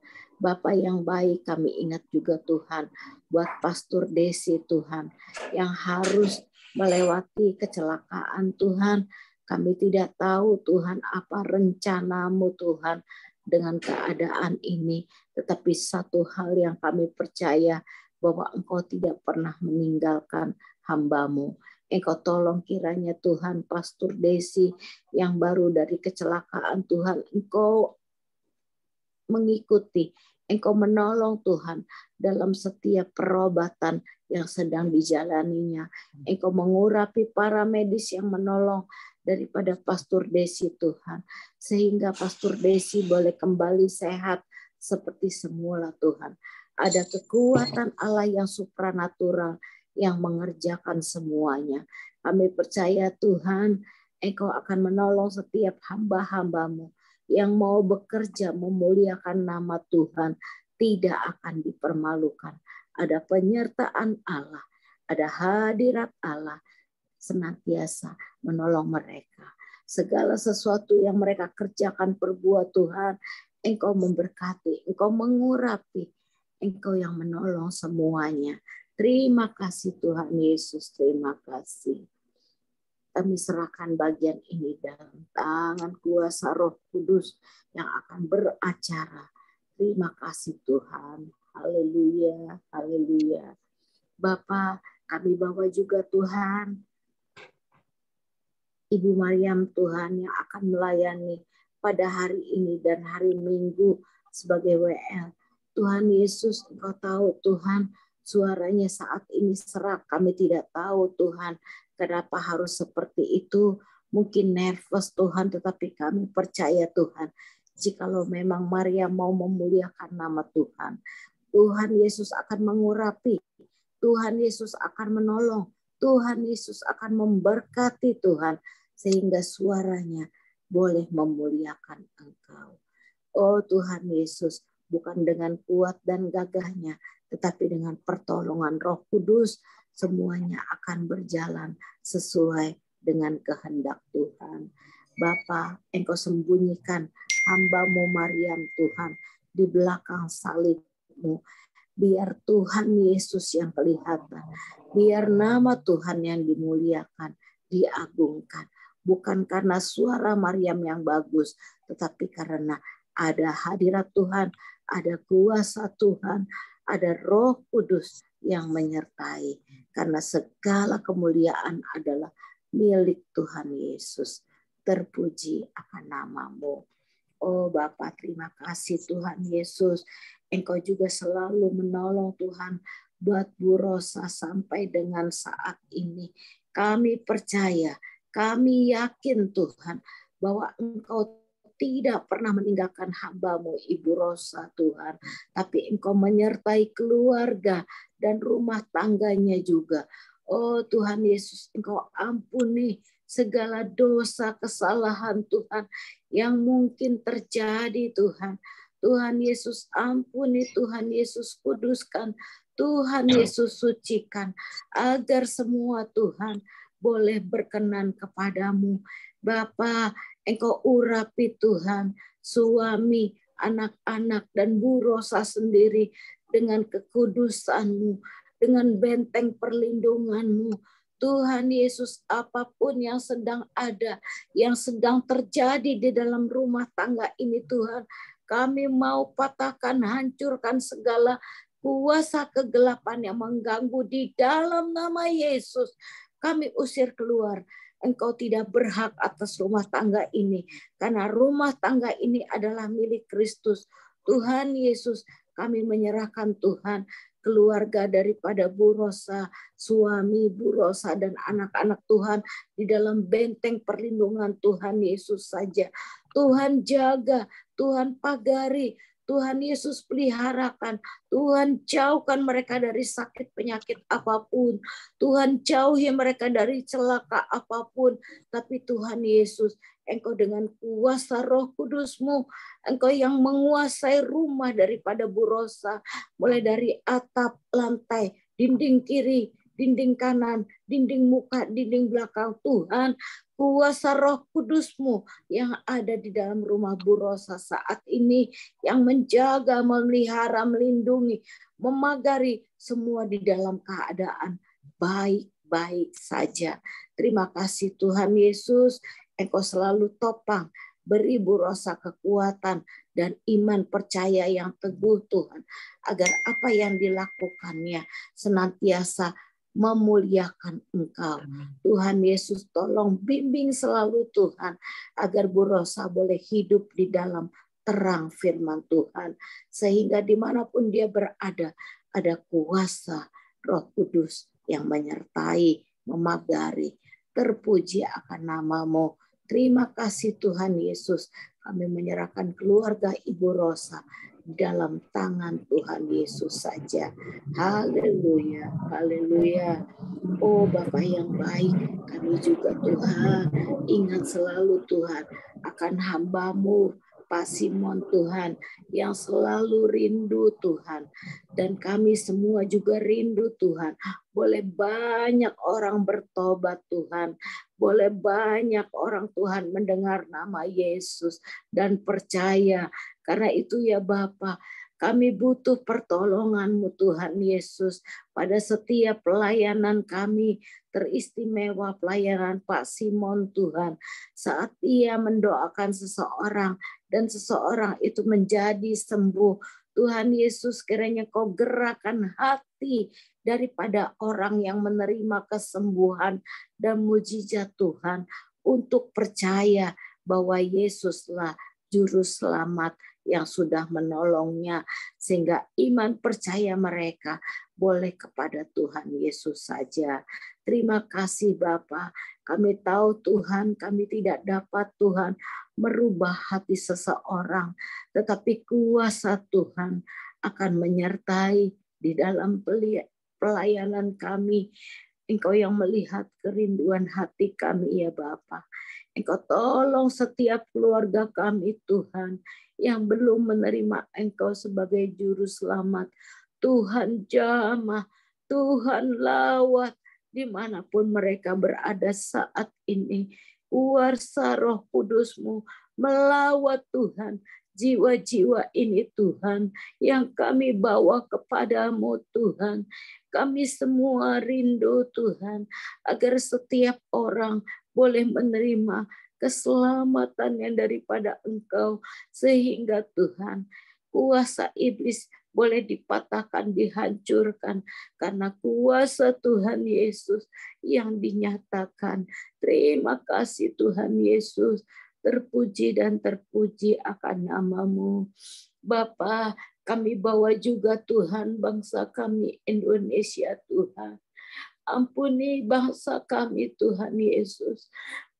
Bapa yang baik, kami ingat juga Tuhan buat Pastor Desi Tuhan yang harus melewati kecelakaan Tuhan. Kami tidak tahu Tuhan apa rencana-Mu Tuhan dengan keadaan ini. Tetapi satu hal yang kami percaya bahwa Engkau tidak pernah meninggalkan hamba-Mu. Engkau tolong kiranya Tuhan Pastor Desi yang baru dari kecelakaan Tuhan, Engkau mengikuti, Engkau menolong Tuhan dalam setiap perobatan yang sedang dijalaninya. Engkau mengurapi para medis yang menolong daripada Pastor Desi Tuhan. Sehingga Pastor Desi boleh kembali sehat seperti semula Tuhan. Ada kekuatan Allah yang supranatural yang mengerjakan semuanya. Kami percaya Tuhan, Engkau akan menolong setiap hamba-hamba-Mu yang mau bekerja memuliakan nama Tuhan, tidak akan dipermalukan. Ada penyertaan Allah, ada hadirat Allah, senantiasa menolong mereka. Segala sesuatu yang mereka kerjakan, perbuat Tuhan, Engkau memberkati, Engkau mengurapi, Engkau yang menolong semuanya. Terima kasih Tuhan Yesus, terima kasih. Kami serahkan bagian ini dalam tangan kuasa Roh Kudus yang akan beracara. Terima kasih Tuhan. Haleluya, haleluya. Bapa, kami bawa juga Tuhan Ibu Maryam Tuhan yang akan melayani pada hari ini dan hari Minggu sebagai WL. Tuhan Yesus, Engkau tahu Tuhan, suaranya saat ini serak. Kami tidak tahu Tuhan kenapa harus seperti itu. Mungkin nervous Tuhan, tetapi kami percaya Tuhan, jikalau memang Maria mau memuliakan nama Tuhan, Tuhan Yesus akan mengurapi, Tuhan Yesus akan menolong, Tuhan Yesus akan memberkati Tuhan, sehingga suaranya boleh memuliakan Engkau. Oh Tuhan Yesus, bukan dengan kuat dan gagahnya, tetapi dengan pertolongan Roh Kudus, semuanya akan berjalan sesuai dengan kehendak Tuhan. Bapa, Engkau sembunyikan hamba-Mu Maryam Tuhan di belakang salib-Mu. Biar Tuhan Yesus yang kelihatan. Biar nama Tuhan yang dimuliakan, diagungkan. Bukan karena suara Maryam yang bagus, tetapi karena ada hadirat Tuhan, ada kuasa Tuhan, ada Roh Kudus yang menyertai. Karena segala kemuliaan adalah milik Tuhan Yesus. Terpuji akan nama-Mu. Oh Bapa, terima kasih Tuhan Yesus. Engkau juga selalu menolong Tuhan buat Bu Rosa sampai dengan saat ini. Kami percaya, kami yakin Tuhan bahwa Engkau tidak pernah meninggalkan hamba-Mu Ibu Rosa Tuhan. Tapi Engkau menyertai keluarga dan rumah tangganya juga. Oh Tuhan Yesus, Engkau ampuni segala dosa, kesalahan Tuhan yang mungkin terjadi Tuhan. Tuhan Yesus ampuni, Tuhan Yesus kuduskan, Tuhan Yesus sucikan. Agar semua Tuhan boleh berkenan kepadamu. Bapa, Engkau urapi Tuhan, suami, anak-anak, dan Bu Rosa sendiri dengan kekudusan-Mu, dengan benteng perlindungan-Mu. Tuhan Yesus, apapun yang sedang ada, yang sedang terjadi di dalam rumah tangga ini Tuhan, kami mau patahkan, hancurkan segala kuasa kegelapan yang mengganggu di dalam nama Yesus. Kami usir keluar. Engkau tidak berhak atas rumah tangga ini. Karena rumah tangga ini adalah milik Kristus. Tuhan Yesus, kami menyerahkan Tuhan keluarga daripada Bu Rosa, suami Bu Rosa dan anak-anak Tuhan di dalam benteng perlindungan Tuhan Yesus saja. Tuhan jaga, Tuhan pagari, Tuhan Yesus peliharakan, Tuhan jauhkan mereka dari sakit penyakit apapun, Tuhan jauhi mereka dari celaka apapun. Tapi Tuhan Yesus, Engkau dengan kuasa Roh Kudus-Mu, Engkau yang menguasai rumah daripada Bu Rosa, mulai dari atap, lantai, dinding kiri, dinding kanan, dinding muka, dinding belakang. Tuhan, kuasa Roh Kudus-Mu yang ada di dalam rumah Bu Rosa saat ini, yang menjaga, memelihara, melindungi, memagari semua di dalam keadaan baik-baik saja. Terima kasih Tuhan Yesus, Engkau selalu topang, beri Bu Rosa kekuatan dan iman percaya yang teguh Tuhan, agar apa yang dilakukannya senantiasa memuliakan Engkau. Tuhan Yesus, tolong bimbing selalu Tuhan, agar Bu Rosa boleh hidup di dalam terang firman Tuhan, sehingga dimanapun dia berada, ada kuasa Roh Kudus yang menyertai, memagari. Terpuji akan nama-Mu. Terima kasih Tuhan Yesus, kami menyerahkan keluarga Ibu Rosa dalam tangan Tuhan Yesus saja. Haleluya, haleluya. Oh Bapa yang baik, kami juga Tuhan ingat selalu Tuhan akan hamba-Mu Pak Simon Tuhan, yang selalu rindu Tuhan. Dan kami semua juga rindu Tuhan. Boleh banyak orang bertobat Tuhan. Boleh banyak orang Tuhan mendengar nama Yesus dan percaya. Karena itu ya Bapa, kami butuh pertolongan-Mu Tuhan Yesus pada setiap pelayanan kami, teristimewa pelayanan Pak Simon Tuhan. Saat ia mendoakan seseorang dan seseorang itu menjadi sembuh, Tuhan Yesus kiranya Kau gerakkan hati daripada orang yang menerima kesembuhan dan mujizat Tuhan untuk percaya bahwa Yesuslah Juru Selamat yang sudah menolongnya, sehingga iman percaya mereka boleh kepada Tuhan Yesus saja. Terima kasih Bapa. Kami tahu Tuhan, kami tidak dapat Tuhan merubah hati seseorang, tetapi kuasa Tuhan akan menyertai di dalam pelayanan kami. Engkau yang melihat kerinduan hati kami ya Bapa. Engkau tolong setiap keluarga kami Tuhan yang belum menerima Engkau sebagai Juru Selamat. Tuhan jamah, Tuhan lawat dimanapun mereka berada saat ini. Kuasa Roh Kudus-Mu melawat Tuhan jiwa-jiwa ini Tuhan yang kami bawa kepadamu Tuhan. Kami semua rindu Tuhan agar setiap orang boleh menerima keselamatan yang daripada Engkau, sehingga Tuhan kuasa iblis boleh dipatahkan, dihancurkan karena kuasa Tuhan Yesus yang dinyatakan. Terima kasih Tuhan Yesus, terpuji dan terpuji akan nama-Mu. Bapa, kami bawa juga Tuhan bangsa kami Indonesia Tuhan. Ampuni bangsa kami Tuhan Yesus.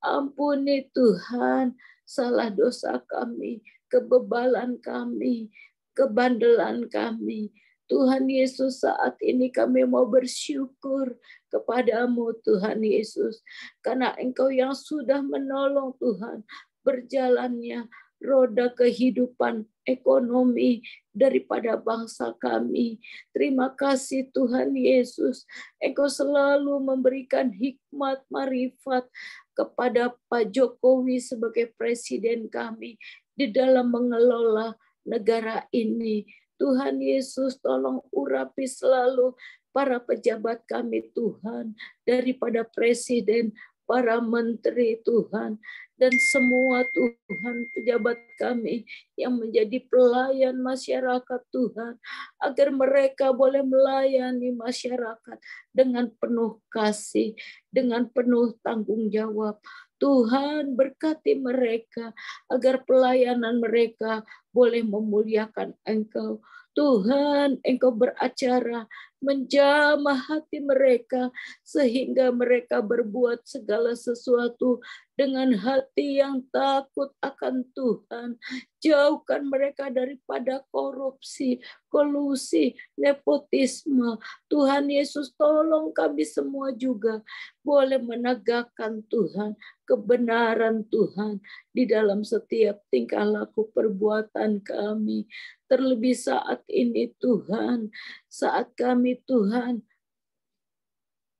Ampuni Tuhan salah dosa kami, kebebalan kami, kebandelan kami. Tuhan Yesus, saat ini kami mau bersyukur kepadamu Tuhan Yesus. Karena Engkau yang sudah menolong Tuhan berjalannya roda kehidupan ekonomi daripada bangsa kami. Terima kasih Tuhan Yesus. Engkau selalu memberikan hikmat, marifat kepada Pak Jokowi sebagai presiden kami di dalam mengelola negara ini. Tuhan Yesus, tolong urapi selalu para pejabat kami Tuhan, daripada presiden, para menteri Tuhan, dan semua Tuhan pejabat kami yang menjadi pelayan masyarakat Tuhan, agar mereka boleh melayani masyarakat dengan penuh kasih, dengan penuh tanggung jawab. Tuhan berkati mereka agar pelayanan mereka boleh memuliakan Engkau. Tuhan, Engkau beracara menjamah hati mereka sehingga mereka berbuat segala sesuatu dengan hati yang takut akan Tuhan. Jauhkan mereka daripada korupsi, kolusi, nepotisme. Tuhan Yesus, tolong kami semua juga boleh menegakkan Tuhan, kebenaran Tuhan di dalam setiap tingkah laku perbuatan kami. Terlebih saat ini Tuhan, saat kami Tuhan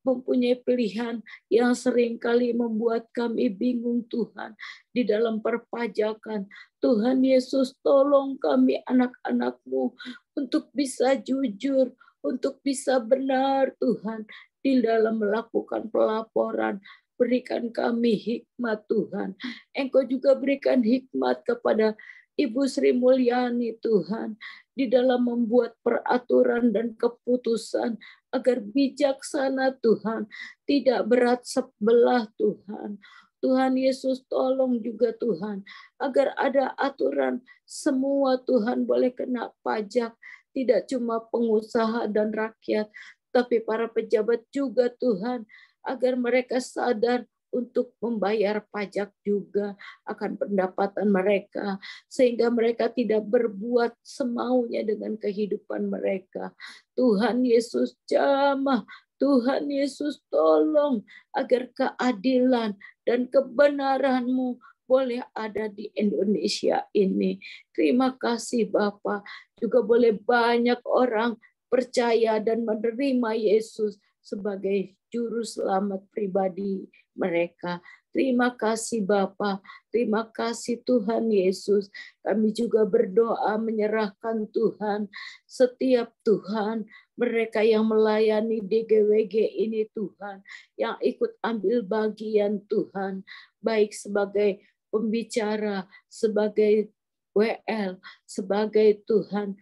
mempunyai pilihan yang seringkali membuat kami bingung Tuhan di dalam perpajakan. Tuhan Yesus, tolong kami anak-anak-Mu untuk bisa jujur, untuk bisa benar Tuhan di dalam melakukan pelaporan. Berikan kami hikmat Tuhan. Engkau juga berikan hikmat kepada Ibu Sri Mulyani Tuhan di dalam membuat peraturan dan keputusan agar bijaksana Tuhan, tidak berat sebelah Tuhan. Tuhan Yesus, tolong juga Tuhan agar ada aturan semua Tuhan boleh kena pajak, tidak cuma pengusaha dan rakyat, tapi para pejabat juga Tuhan, agar mereka sadar untuk membayar pajak juga akan pendapatan mereka, sehingga mereka tidak berbuat semaunya dengan kehidupan mereka. Tuhan Yesus jamah, Tuhan Yesus tolong agar keadilan dan kebenaran-Mu boleh ada di Indonesia ini. Terima kasih Bapa, juga boleh banyak orang percaya dan menerima Yesus sebagai juru selamat pribadi mereka. Terima kasih Bapa, terima kasih Tuhan Yesus. Kami juga berdoa menyerahkan Tuhan setiap Tuhan mereka yang melayani DGWG ini Tuhan, yang ikut ambil bagian Tuhan, baik sebagai pembicara, sebagai WL, sebagai Tuhan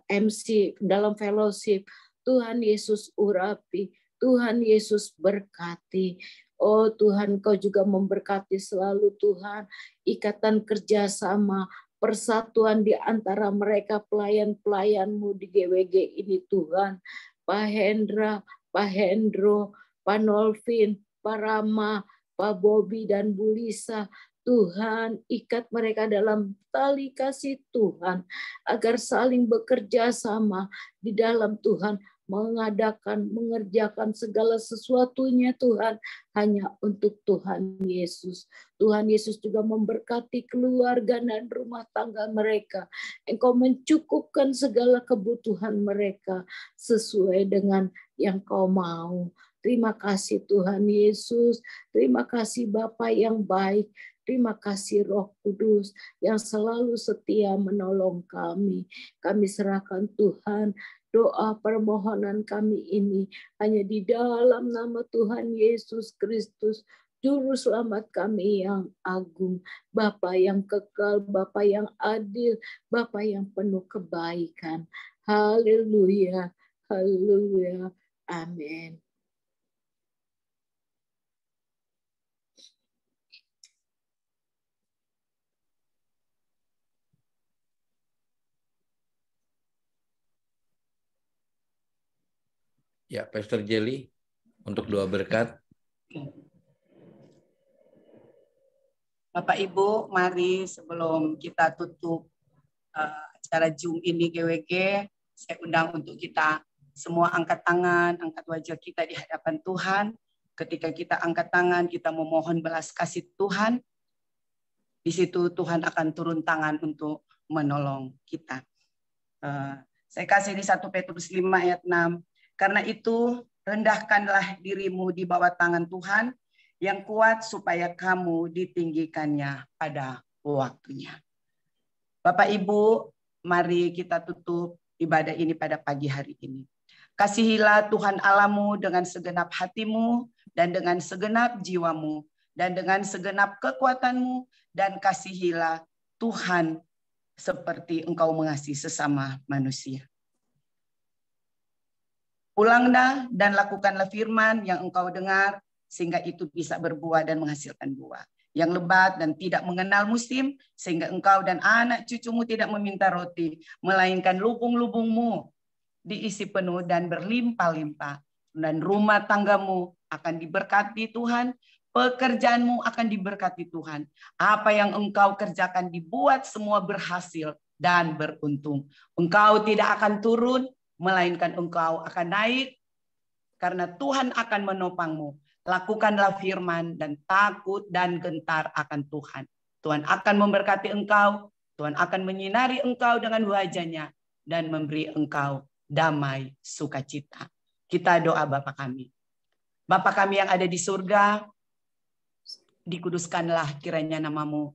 MC dalam fellowship. Tuhan Yesus urapi, Tuhan Yesus berkati. Oh Tuhan, Kau juga memberkati selalu Tuhan, ikatan kerjasama, persatuan di antara mereka pelayan-pelayan-Mu di GWG ini Tuhan. Pak Hendra, Pak Hendro, Pak Nolvin, Pak Rama, Pak Bobi dan Bu Lisa, Tuhan ikat mereka dalam tali kasih Tuhan, agar saling bekerja sama di dalam Tuhan, mengerjakan segala sesuatunya Tuhan hanya untuk Tuhan Yesus. Tuhan Yesus juga memberkati keluarga dan rumah tangga mereka. Engkau mencukupkan segala kebutuhan mereka sesuai dengan yang Kau mau. Terima kasih Tuhan Yesus. Terima kasih Bapa yang baik. Terima kasih Roh Kudus yang selalu setia menolong kami. Kami serahkan Tuhan doa permohonan kami ini hanya di dalam nama Tuhan Yesus Kristus, Juru Selamat kami yang agung, Bapa yang kekal, Bapa yang adil, Bapa yang penuh kebaikan. Haleluya, haleluya, amin. Ya, Pastor Jelly, untuk doa berkat. Bapak Ibu, mari sebelum kita tutup acara Zoom ini GWG, saya undang untuk kita semua angkat tangan, angkat wajah kita di hadapan Tuhan. Ketika kita angkat tangan, kita memohon belas kasih Tuhan. Di situ Tuhan akan turun tangan untuk menolong kita. Saya kasih di 1 Petrus 5 ayat 6. Karena itu, rendahkanlah dirimu di bawah tangan Tuhan yang kuat supaya kamu ditinggikannya pada waktunya. Bapak Ibu, mari kita tutup ibadah ini pada pagi hari ini. Kasihilah Tuhan Allahmu dengan segenap hatimu dan dengan segenap jiwamu dan dengan segenap kekuatanmu, dan kasihilah Tuhan seperti engkau mengasihi sesama manusia. Pulanglah dan lakukanlah firman yang engkau dengar, sehingga itu bisa berbuah dan menghasilkan buah yang lebat dan tidak mengenal musim, sehingga engkau dan anak cucumu tidak meminta roti, melainkan lubung-lubungmu diisi penuh dan berlimpah-limpah, dan rumah tanggamu akan diberkati Tuhan, pekerjaanmu akan diberkati Tuhan. Apa yang engkau kerjakan dibuat semua berhasil dan beruntung. Engkau tidak akan turun, melainkan engkau akan naik, karena Tuhan akan menopangmu. Lakukanlah firman dan takut dan gentar akan Tuhan. Tuhan akan memberkati engkau, Tuhan akan menyinari engkau dengan wajah-Nya dan memberi engkau damai sukacita. Kita doa Bapa kami. Bapa kami yang ada di surga, dikuduskanlah kiranya nama-Mu,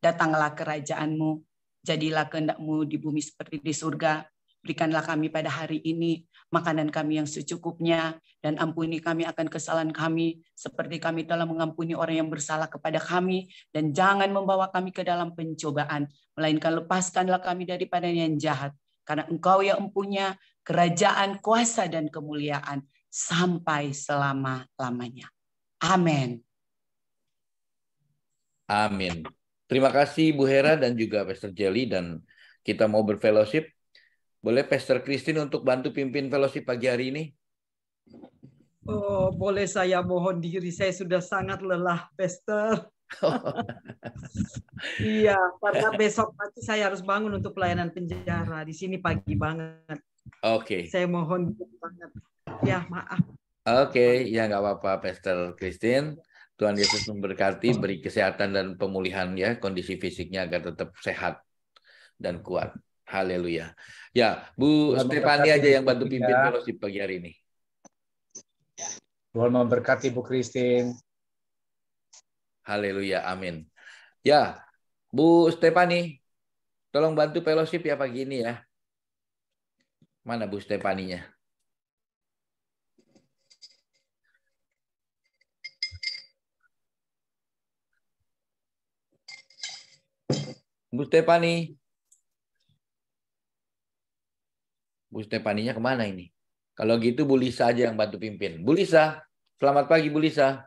datanglah kerajaan-Mu, jadilah kehendak-Mu di bumi seperti di surga. Berikanlah kami pada hari ini makanan kami yang secukupnya, dan ampuni kami akan kesalahan kami, seperti kami telah mengampuni orang yang bersalah kepada kami, dan jangan membawa kami ke dalam pencobaan, melainkan lepaskanlah kami daripada yang jahat, karena Engkau yang mempunyai kerajaan, kuasa, dan kemuliaan sampai selama-lamanya. Amin. Amin. Terima kasih Bu Hera dan juga Pastor Jelly, dan kita mau berfellowship. Boleh Pastor Christine untuk bantu pimpin fellowship pagi hari ini? Oh, boleh saya mohon diri, saya sudah sangat lelah, Pastor. Iya, karena besok pagi saya harus bangun untuk pelayanan penjara. Di sini pagi banget. Oke. Saya mohon banget. Ya, maaf. Oke, ya nggak apa-apa Pastor Christine. Tuhan Yesus memberkati, beri kesehatan dan pemulihan ya, kondisi fisiknya agar tetap sehat dan kuat. Haleluya. Ya, Bu Stefani aja yang bantu pimpin fellowship pagi hari ini. Tuhan memberkati Bu Christine. Haleluya, amin. Ya, Bu Stefani, tolong bantu fellowship ya pagi ini ya. Mana Bu Stefaninya? Bu Stefani. Bu Stefaninya kemana ini? Kalau gitu Bu Lisa aja yang bantu pimpin. Bu Lisa, selamat pagi Bu Lisa.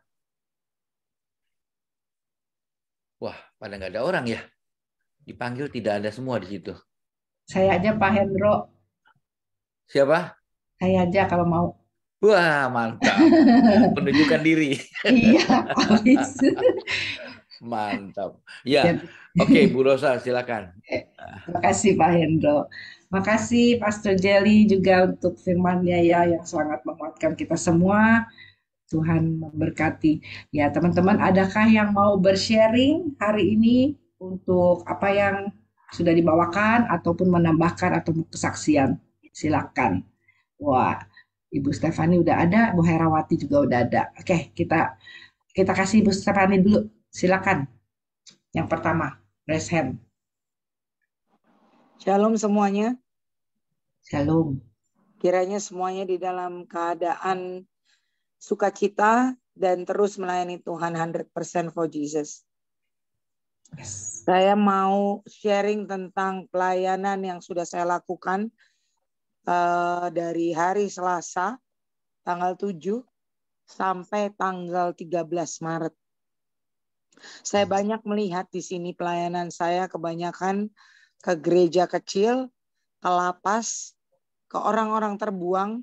Wah, pada nggak ada orang ya? Dipanggil tidak ada semua di situ. Saya aja Pak Hendro. Siapa? Saya aja kalau mau. Wah, mantap. Menunjukkan diri. Iya, habis. Mantap. Ya, oke, Bu Rosa, silakan. Terima kasih Pak Hendro. Makasih Pastor Jelly juga untuk firman-Nya ya yang sangat menguatkan kita semua. Tuhan memberkati. Ya, teman-teman, adakah yang mau bersharing hari ini untuk apa yang sudah dibawakan ataupun menambahkan atau kesaksian? Silakan. Wah, Ibu Stefani udah ada, Bu Herawati juga udah ada. Oke, kita kasih Ibu Stefani dulu. Silakan. Yang pertama, raise hand. Shalom semuanya. Shalom. Kiranya semuanya di dalam keadaan sukacita dan terus melayani Tuhan 100% for Jesus. Yes. Saya mau sharing tentang pelayanan yang sudah saya lakukan dari hari Selasa tanggal 7 sampai tanggal 13 Maret. Saya banyak melihat di sini pelayanan saya kebanyakan ke gereja kecil, ke lapas, ke orang-orang terbuang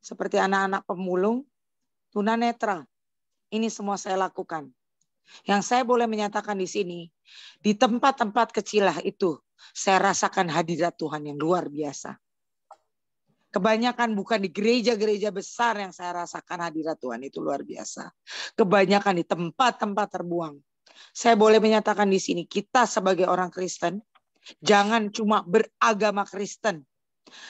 seperti anak-anak pemulung, tunanetra. Ini semua saya lakukan. Yang saya boleh menyatakan di sini, di tempat-tempat kecilah itu, saya rasakan hadirat Tuhan yang luar biasa. Kebanyakan bukan di gereja-gereja besar yang saya rasakan hadirat Tuhan itu luar biasa. Kebanyakan di tempat-tempat terbuang. Saya boleh menyatakan di sini, kita sebagai orang Kristen, jangan cuma beragama Kristen,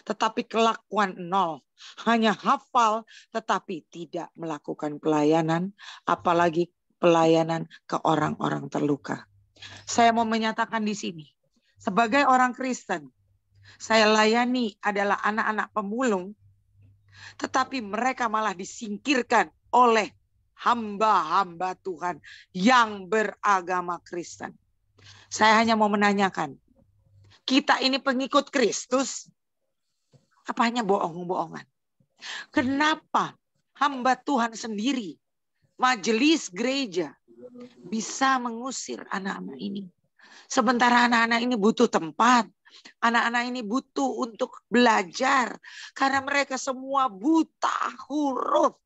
tetapi kelakuan nol. Hanya hafal, tetapi tidak melakukan pelayanan, apalagi pelayanan ke orang-orang terluka. Saya mau menyatakan di sini, sebagai orang Kristen, saya layani adalah anak-anak pemulung, tetapi mereka malah disingkirkan oleh hamba-hamba Tuhan yang beragama Kristen. Saya hanya mau menanyakan, kita ini pengikut Kristus, apa hanya bohong-bohongan? Kenapa hamba Tuhan sendiri, majelis gereja, bisa mengusir anak-anak ini? Sementara anak-anak ini butuh tempat, anak-anak ini butuh untuk belajar, karena mereka semua buta huruf.